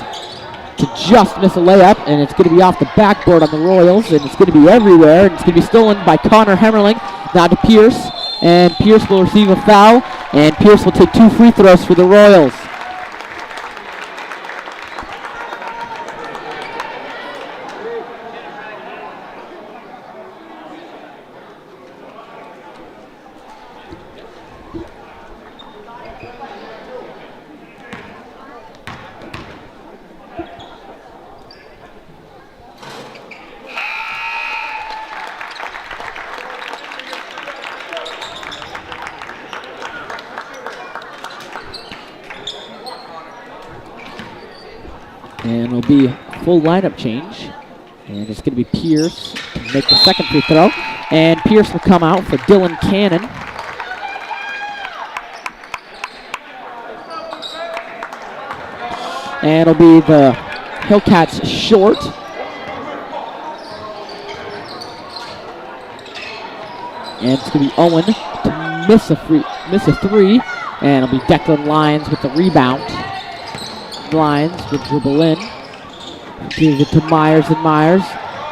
to just miss a layup. And it's going to be off the backboard on the Royals. And it's going to be everywhere. And it's going to be stolen by Connor Hemmerling. Now to Pierce. And Pierce will receive a foul. And Pierce will take 2 free throws for the Royals. And it'll be a full lineup change. And it's going to be Pierce to make the second free throw. And Pierce will come out for Dylan Cannon. And it'll be the Hillcats Short. And it's going to be Owen to miss a three. And it'll be Declan Lyons with the rebound. Lyons will dribble in. Give it to Myers, and Myers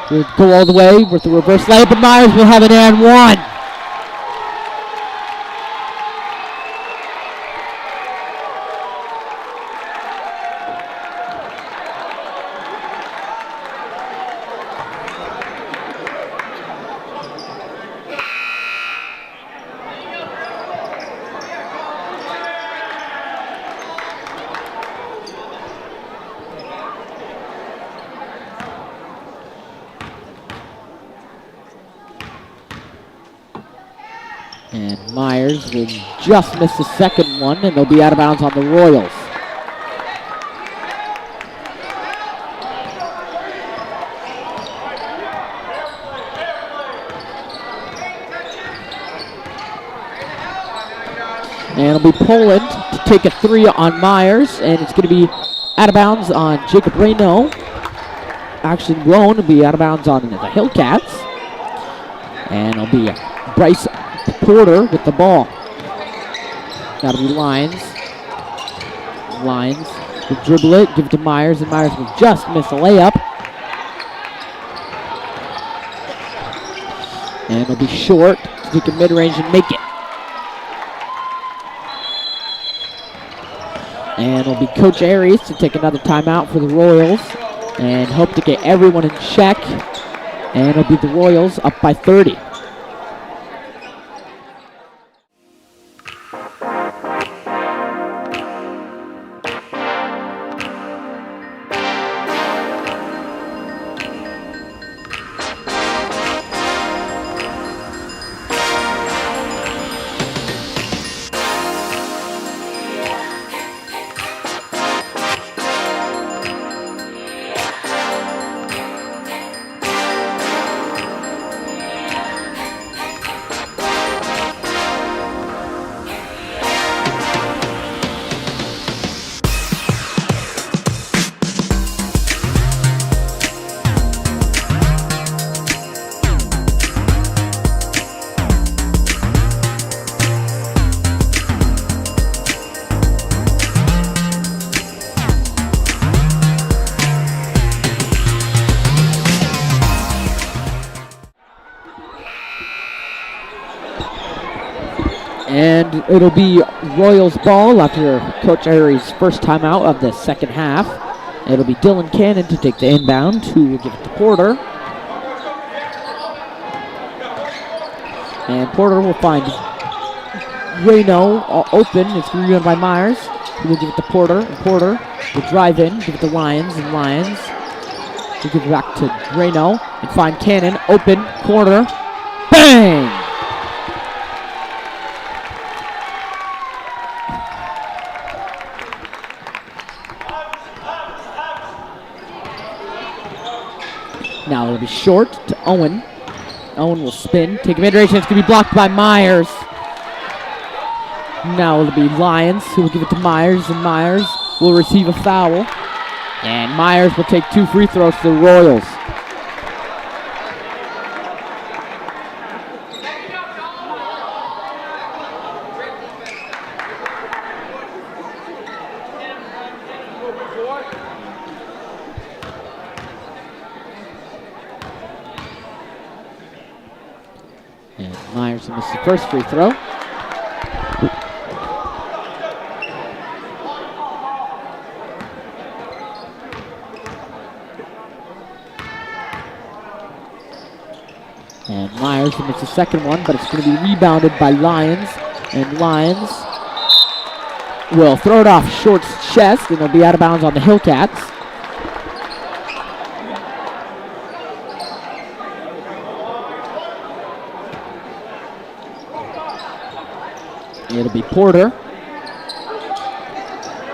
will go all the way with the reverse layup, and Myers will have an and one. And Myers will just miss the second one, and they'll be out of bounds on the Royals. And it'll be Poland to take a three on Myers, and it's going to be out of bounds on Jacob Reynaud. actually blown to be out of bounds on the Hillcats. And it'll be Bryce Porter with the ball. That'll be Lyons. Lyons will dribble it, give it to Myers, and Myers will just miss a layup. And it'll be Short to take a mid-range and make it. And it'll be Coach Aries to take another timeout for the Royals and hope to get everyone in check. And it'll be the Royals up by 30. And it'll be Royals ball after Coach Aries' first timeout of the second half. It'll be Dylan Cannon to take the inbound, who will give it to Porter. And Porter will find Reno open. It's going to be run by Myers, who will give it to Porter. And Porter will drive in, give it to Lyons, and Lyons will give it back to Reno and find Cannon open, corner, bang! Now it'll be Short to Owen. Owen will spin, take a mid-range, and it's going to be blocked by Myers. Now it'll be Lyons, who will give it to Myers, and Myers will receive a foul. And Myers will take 2 free throws to the Royals. And Myers will miss the first free throw. And Myers will miss the second one, but it's going to be rebounded by Lyons. And Lyons will throw it off Short's chest, and it'll be out of bounds on the Hillcats. It'll be Porter.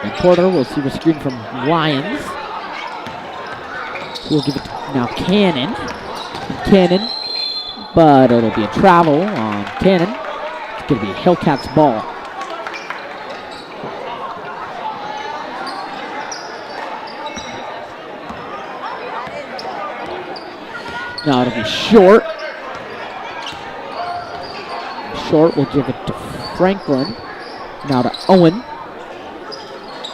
And Porter will see the screen from Lyons. We'll give it to now Cannon. And Cannon, but it'll be a travel on Cannon. It's going to be Hillcats ball. Now it'll be Short. Short will give it to Franklin. Now to Owen.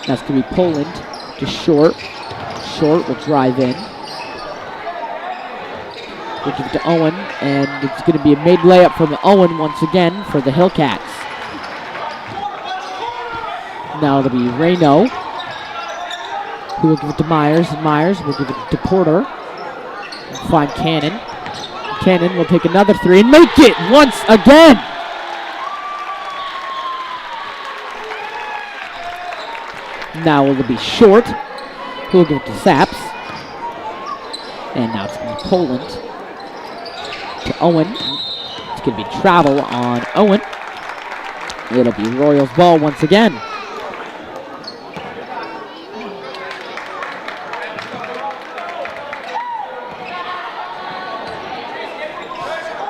That's going to be Poland to Short. Short will drive in. We'll give it to Owen, and it's going to be a made layup from Owen once again for the Hillcats. Now it'll be Reno, who will give it to Myers, and Myers will give it to Porter. And find Cannon. Cannon will take another three and make it once again. Now it'll be Short, who will give it to Saps. And now it's going to be Poland to Owen. It's going to be travel on Owen. It'll be Royals ball once again.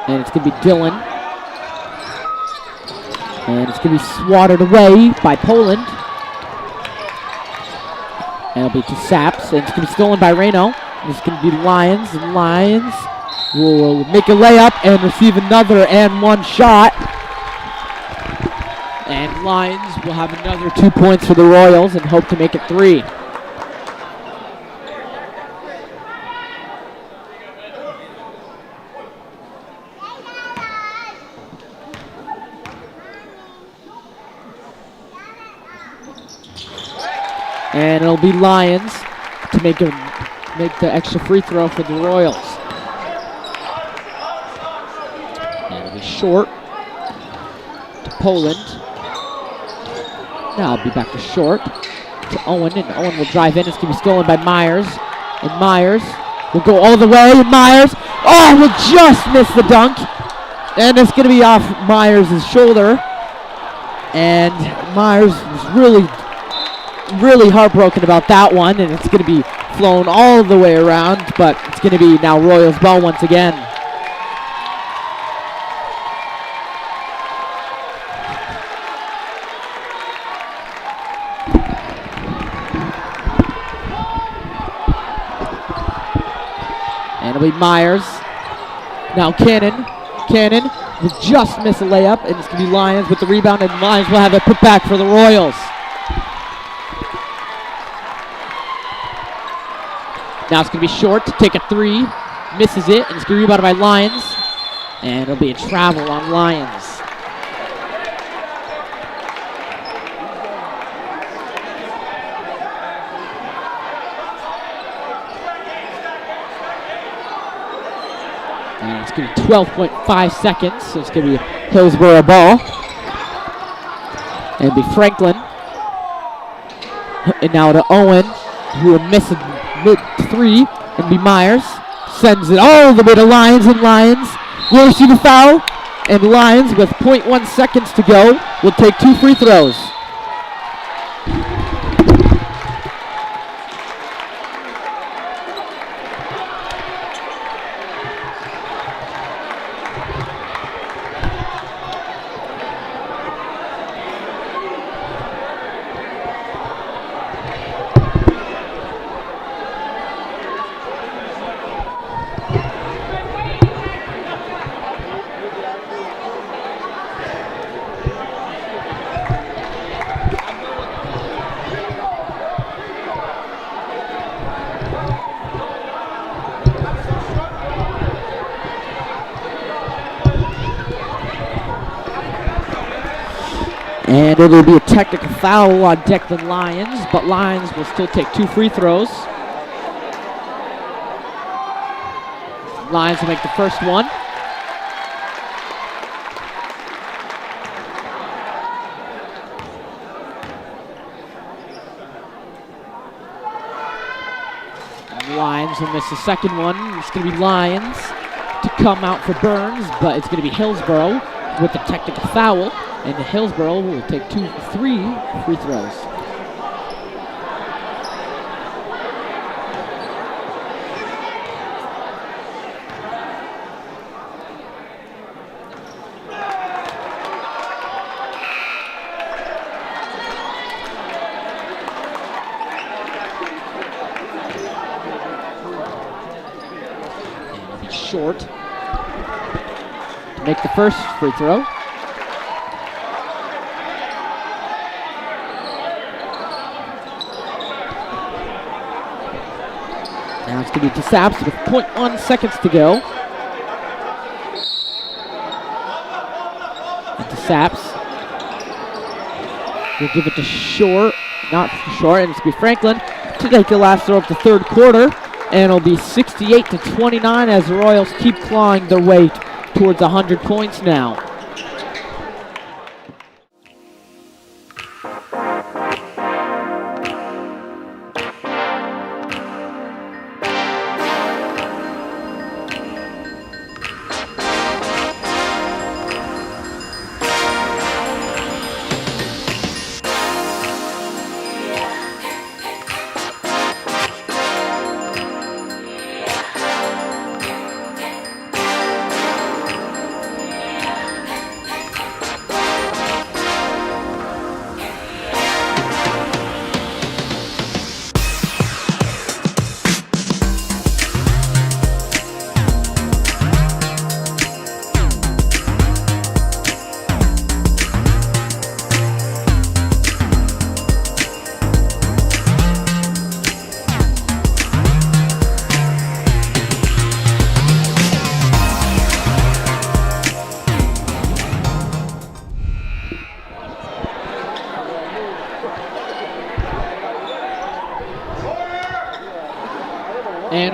And it's going to be Dylan. And it's going to be swatted away by Poland. And it'll be to Saps, and it's going to be stolen by Reno. This is going to be Lions, and Lions will make a layup and receive another and one shot. And Lions will have another 2 points for the Royals and hope to make it 3. And it'll be Lions to make the extra free throw for the Royals. And it'll be short to Poland. Now it'll be back to short to Owen, and Owen will drive in. It's going to be stolen by Myers. And Myers will go all the way, and Myers, will just miss the dunk. And it's going to be off Myers' shoulder. And Myers was really heartbroken about that one, and it's going to be flown all the way around, but it's going to be now Royals ball once again. And it'll be Myers. Now Cannon will just miss a layup, and it's going to be Lions with the rebound, and Lions will have it put back for the Royals. Now it's going to be short to take a 3. Misses it, and it's going to be rebounded by Lions. And it'll be a travel on Lions. And it's going to be 12.5 seconds, so it's going to be a Hillsboro ball. And it'll be Franklin. And now to Owen, who will miss a mid-3, and be Myers. Sends it all the way to Lions, and Lions will receive a foul. And Lions, with 0.1 seconds to go, will take 2 free throws. And it'll be a technical foul on Declan Lyons, but Lyons will still take 2 free throws. Lyons will make the first one. And Lyons will miss the second one. It's going to be Lyons to come out for Burns, but it's going to be Hillsboro with the technical foul. And Hillsboro will take 3 free throws. And it'll be short to make the first free throw. Now it's going to be DeSaps with 0.1 seconds to go. And DeSaps will give it to Short, not Short, and it's going to be Franklin to take the last throw of the third quarter. And it'll be 68-29 as the Royals keep clawing their way towards 100 points now.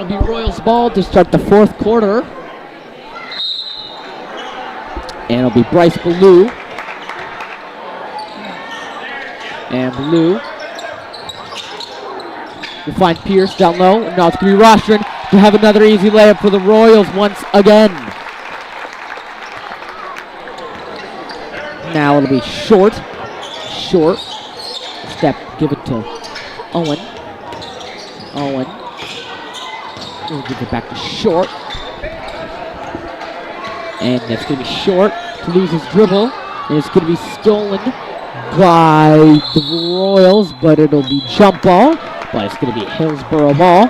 be Royals ball to start the fourth quarter. And it'll be Bryce Ballou. And Ballou will find Pierce down low. And now it's going to be Rostron to have another easy layup for the Royals once again. Now it'll be short. Step, give it to Owen. We'll give it back to Short. And that's going to be Short to lose his dribble. And it's going to be stolen by the Royals, but it'll be jump ball. But it's going to be Hillsboro ball.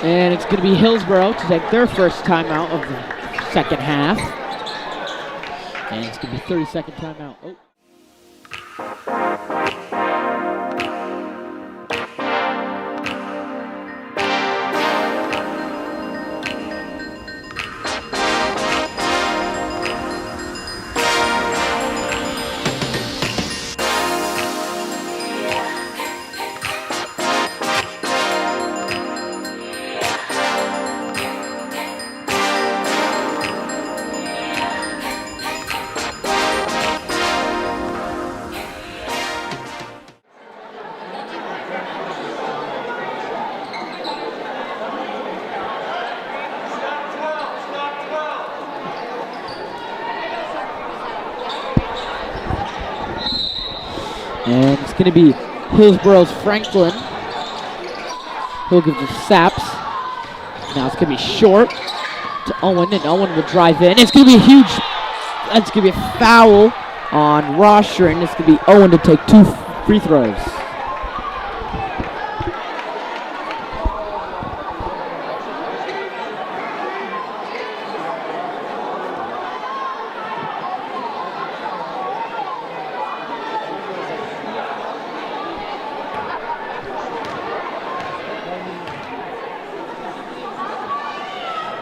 And it's going to be Hillsboro to take their first timeout of the second half. And it's going to be 30-second timeout. Oh. And it's going to be Hillsboro's Franklin. He'll give to Saps. Now it's going to be Short to Owen, and Owen will drive in. It's going to be a huge, that's going to be a foul on Rostron. It's going to be Owen to take 2 free throws.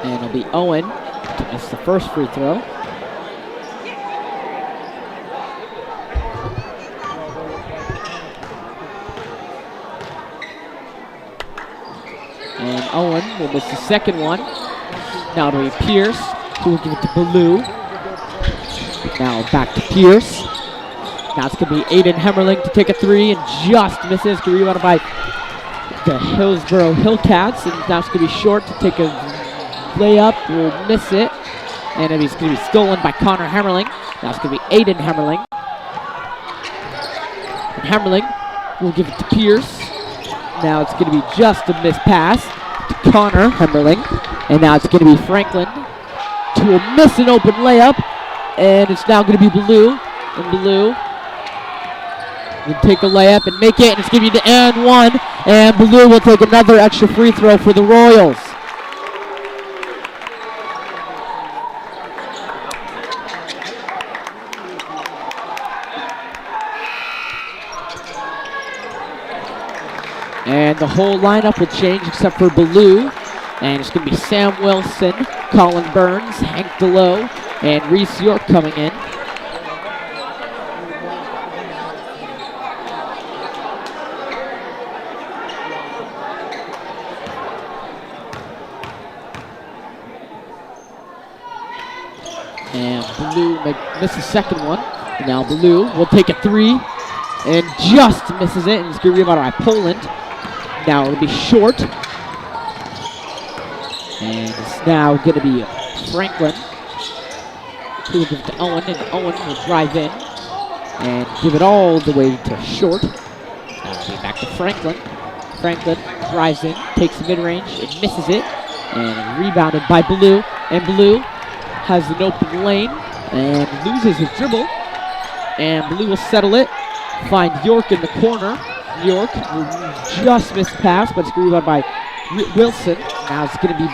And it'll be Owen to miss the first free throw. And Owen will miss the second one. Now it'll be Pierce, who will give it to Ballou. Now back to Pierce. Now it's going to be Aiden Hemmerling to take a 3 and just misses. Rebounded by the Hillsboro Hillcats. And now it's going to be Short to take a layup, will miss it, and it's going to be stolen by Connor Hammerling. Now it's going to be Aiden Hammerling. And Hammerling will give it to Pierce. Now it's going to be just a missed pass to Connor Hammerling. And now it's going to be Franklin to miss an open layup. And it's now going to be Ballou. And Ballou will take a layup and make it. And it's going to be the and one. And Ballou will take another extra free throw for the Royals. And the whole lineup will change except for Ballou. And it's going to be Sam Wilson, Colin Burns, Hank DeLoe, and Reese York coming in. And Ballou missed the second one. Now Ballou will take a 3 and just misses it. And it's going to be rebounded by Poland. Now it'll be Short. And it's now going to be Franklin, who will give it to Owen, and Owen will drive in and give it all the way to Short. Now it'll be back to Franklin. Franklin drives in, takes the mid-range, and misses it. And rebounded by Ballou. And Ballou has an open lane and loses his dribble. And Ballou will settle it, find York in the corner. York will just miss the pass, but it's going to be rebounded by Wilson. Now it's going to be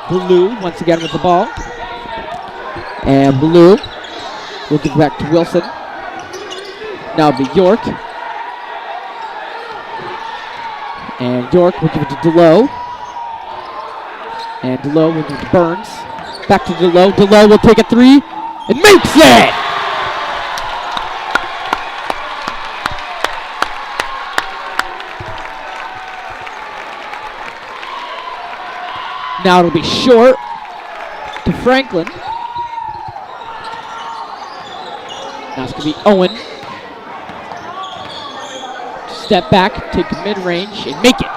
Ballou once again with the ball. And Ballou will give it back to Wilson. Now it'll be York. And York will give it to DeLoe. And DeLoe will move to Burns. Back to DeLoe. DeLoe will take a three and makes it! Now it'll be short to Franklin. Now it's going to be Owen. Step back, take a mid-range, and make it.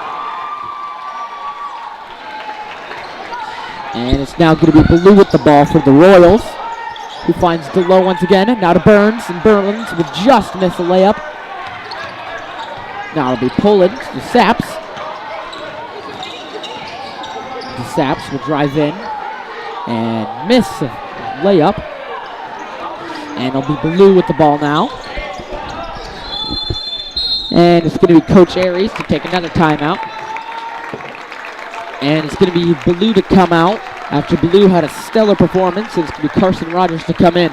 And it's now going to be Blue with the ball for the Royals, who finds DeLoe once again. Now to Burns, and Burns will just miss a layup. Now it'll be Poland to Saps. The Saps will drive in and miss a layup. And it'll be Blue with the ball now. And it's going to be Coach Aries to take another timeout. And it's going to be Blue to come out after Blue had a stellar performance. And it's going to be Carson Rogers to come in.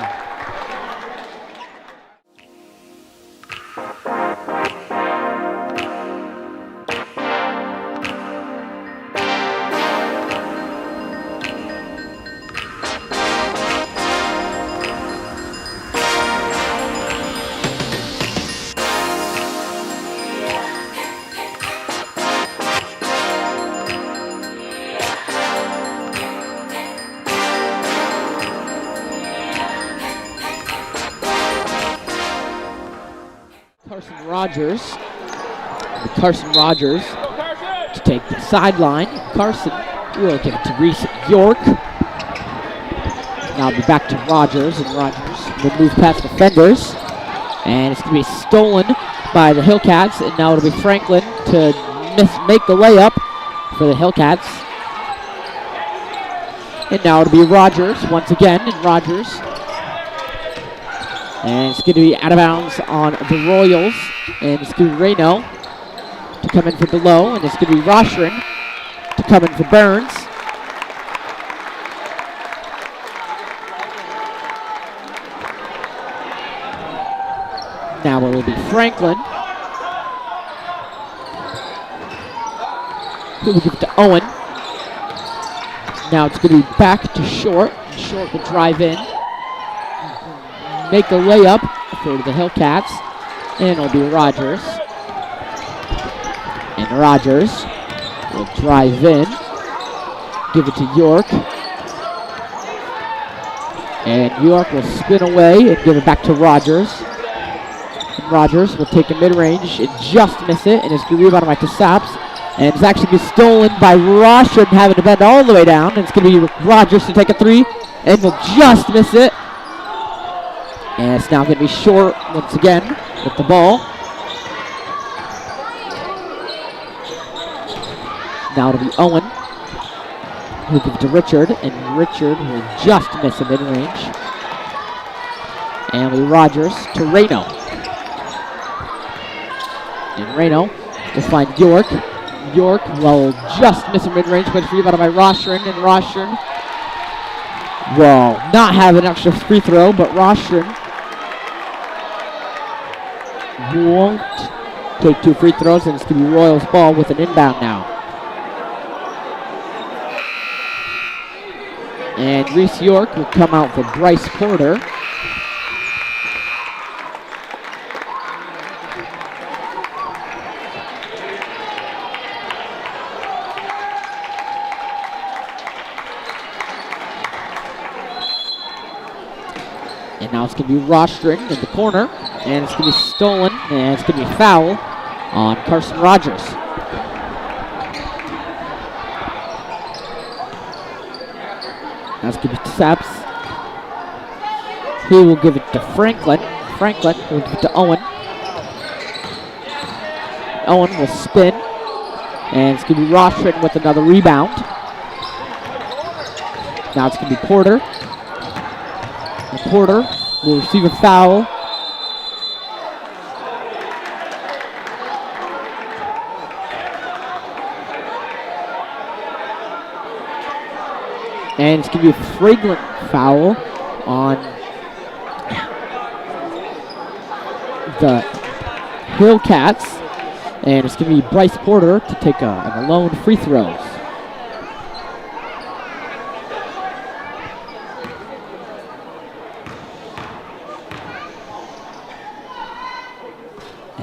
Carson Rogers to take the sideline. Carson will give it to Reese York. Now it'll be back to Rogers, and Rogers will move past defenders. And it's going to be stolen by the Hillcats, and now it'll be Franklin to make the layup for the Hillcats. And now it'll be Rogers once again, and Rogers. And it's going to be out of bounds on the Royals, and it's going to be Reno to come in for DeLoe, and it's going to be Roshrin to come in for Burns. Now it will be Franklin, who will give it to Owen. Now it's going to be back to Short. Short will drive in, make a layup for the Hillcats, and it'll be Rogers. And Rogers will drive in, give it to York. And York will spin away and give it back to Rogers. And Rogers will take a mid-range and just miss it, and it's going to rebound by Saps. And it's actually going to be stolen by Roshan, having to bend all the way down. And it's going to be Rogers to take a three, and will just miss it. And it's now going to be Short once again with the ball. Now it'll be Owen, who gives it to Richard, and Richard will just miss a mid-range. And it'll be Rogers to Reno. And Reno will find York. York will just miss a mid-range, but it's rebounded by Roshrin, and Roshrin will not have an extra free throw, but Roshrin won't take 2 free throws, and it's going to be Royals ball with an inbound now. And Reese York will come out for Bryce Porter. And now it's going to be Rostron in the corner, and it's going to be stolen, and it's going to be a foul on Carson Rogers. That's going to be Saps. He will give it to Franklin. Franklin will give it to Owen. Owen will spin, and it's going to be Rostron with another rebound. Now it's going to be Porter. And Porter will receive a foul. And it's going to be a flagrant foul on the Hillcats. And it's going to be Bryce Porter to take a alone free throws.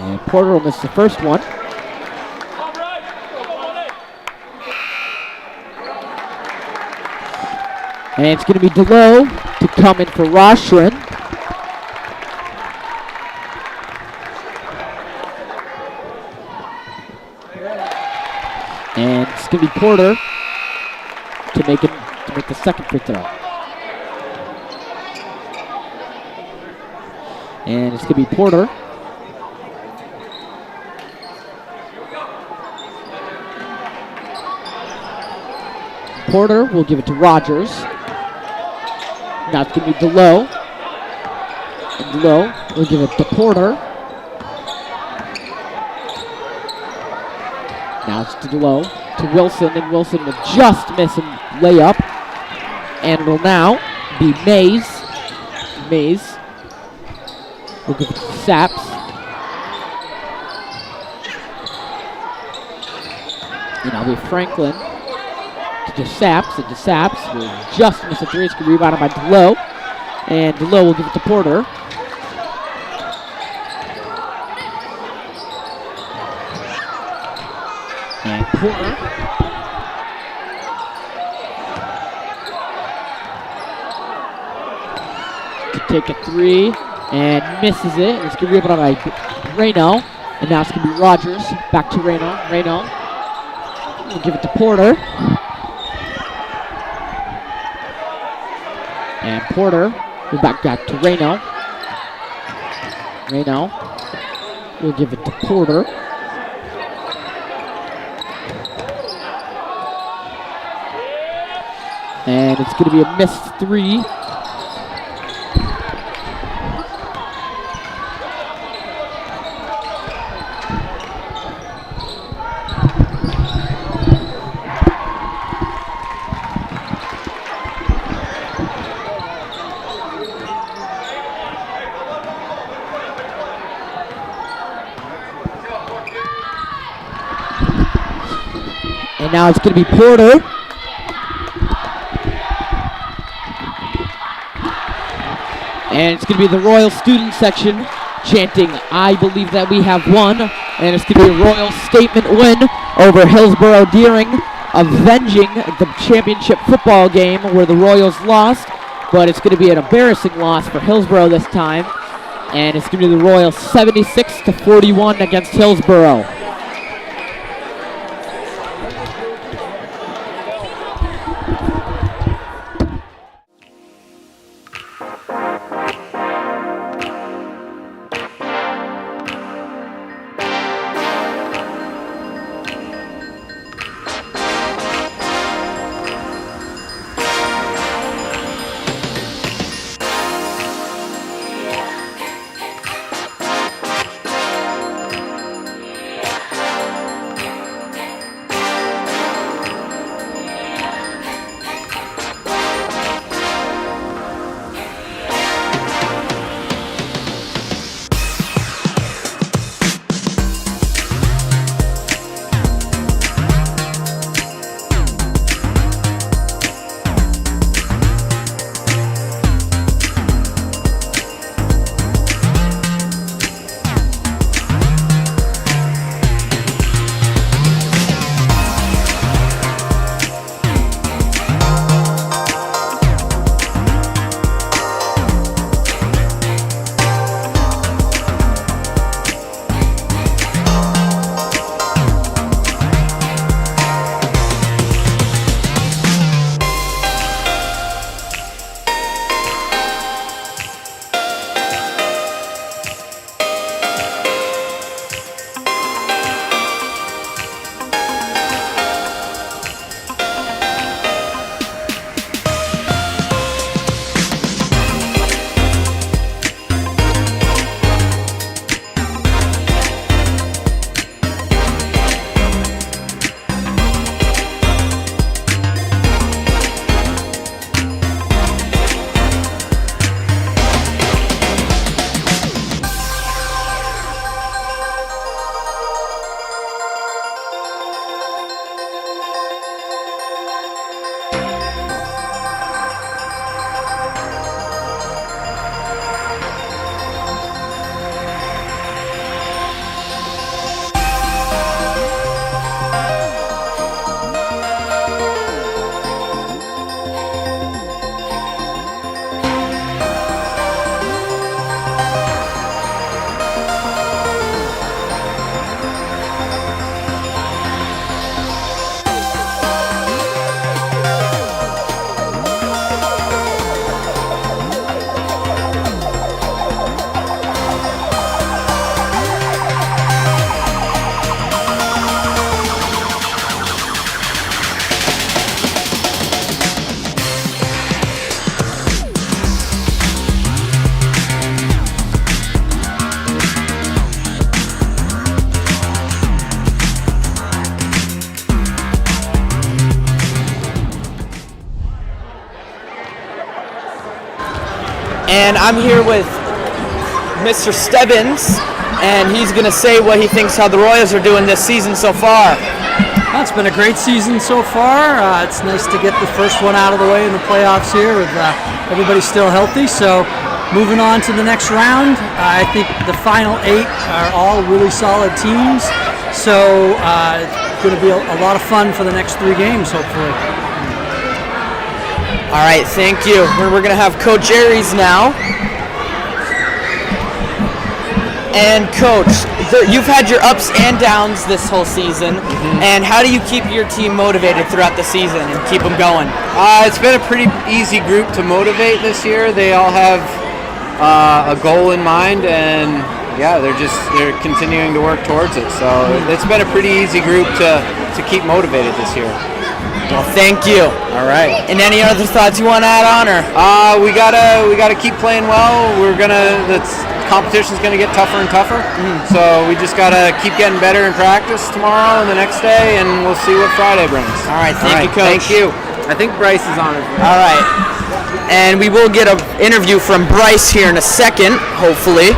And Porter will miss the first one. And it's going to be DeLoe to come in for Roshrin. And it's going to be Porter to make the second free throw. And it's going to be Porter. Porter will give it to Rogers. Now it's going to be DeLoe. And DeLoe will give it to Porter. Now it's to DeLoe, to Wilson, and Wilson will just miss a layup. And it will now be Mays. Mays will give it to Saps. And now we have Franklin to Saps, and Saps will just miss a three. It's going to be rebounded by DeLoe. And DeLoe will give it to Porter. And Porter to take a three and misses it. It's going to be rebounded by Reno. And now it's going to be Rogers. Back to Reno. Reno will give it to Porter. And Porter will back to Reno. Reno will give it to Porter. And it's going to be a missed three. And now it's going to be Porter. And it's going to be the Royal student section chanting, "I believe that we have won." And it's going to be a Royal statement win over Hillsboro-Deering, avenging the championship football game where the Royals lost. But it's going to be an embarrassing loss for Hillsboro this time. And it's going to be the Royals 76-41 against Hillsboro.
and I'm here with Mr. Stebbins, and he's going to say what he thinks how the Royals are doing this season so far.
Well, it's been a great season so far. It's nice to get the first one out of the way in the playoffs here with everybody still healthy. So moving on to the next round, I think the final 8 are all really solid teams. So it's going to be a lot of fun for the next 3 games, hopefully.
All right, thank you. We're going to have Coach Aries now. And Coach, you've had your ups and downs this whole season, and how do you keep your team motivated throughout the season and keep them going?
It's been a pretty easy group to motivate this year. They all have a goal in mind, and yeah, they're continuing to work towards it. So it's been a pretty easy group to keep motivated this year.
Well, thank you.
All right.
And any other thoughts you want to add on, or?
We gotta keep playing well. Competition's gonna get tougher and tougher. So we just gotta keep getting better in practice tomorrow and the next day, and we'll see what Friday brings.
All right, thank you, Coach.
Thank you. I think Bryce is on it.
All right. And we will get an interview from Bryce here in a second, hopefully.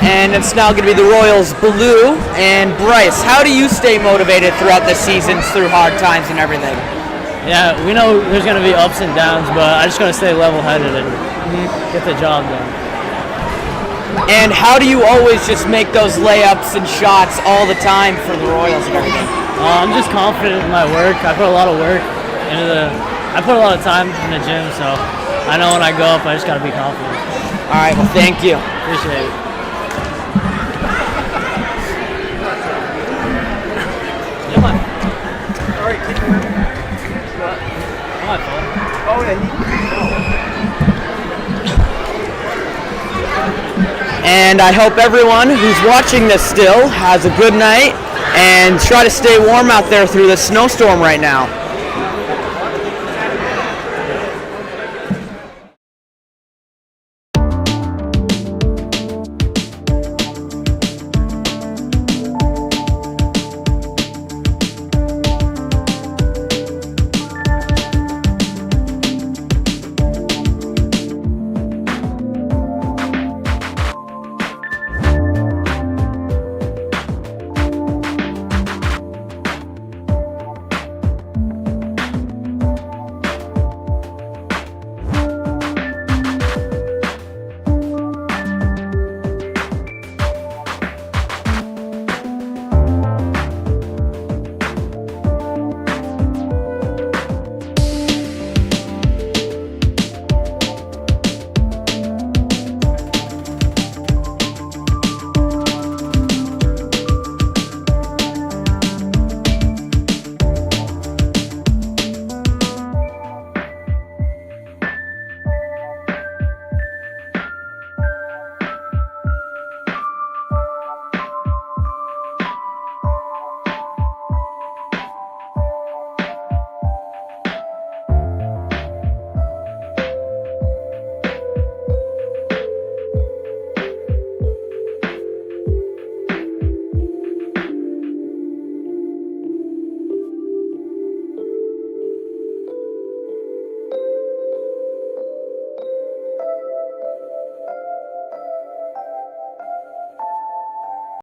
And it's now going to be the Royals Blue. And Bryce, how do you stay motivated throughout the seasons through hard times and everything?
Yeah, we know there's going to be ups and downs, but I just got to stay level-headed and get the job done.
And how do you always just make those layups and shots all the time for the Royals and everything?
I'm just confident in my work. I put a lot of work I put a lot of time in the gym, so I know when I go up, I just got to be confident.
All right, well, thank you.
Appreciate it.
And I hope everyone who's watching this still has a good night and try to stay warm out there through the snowstorm right now.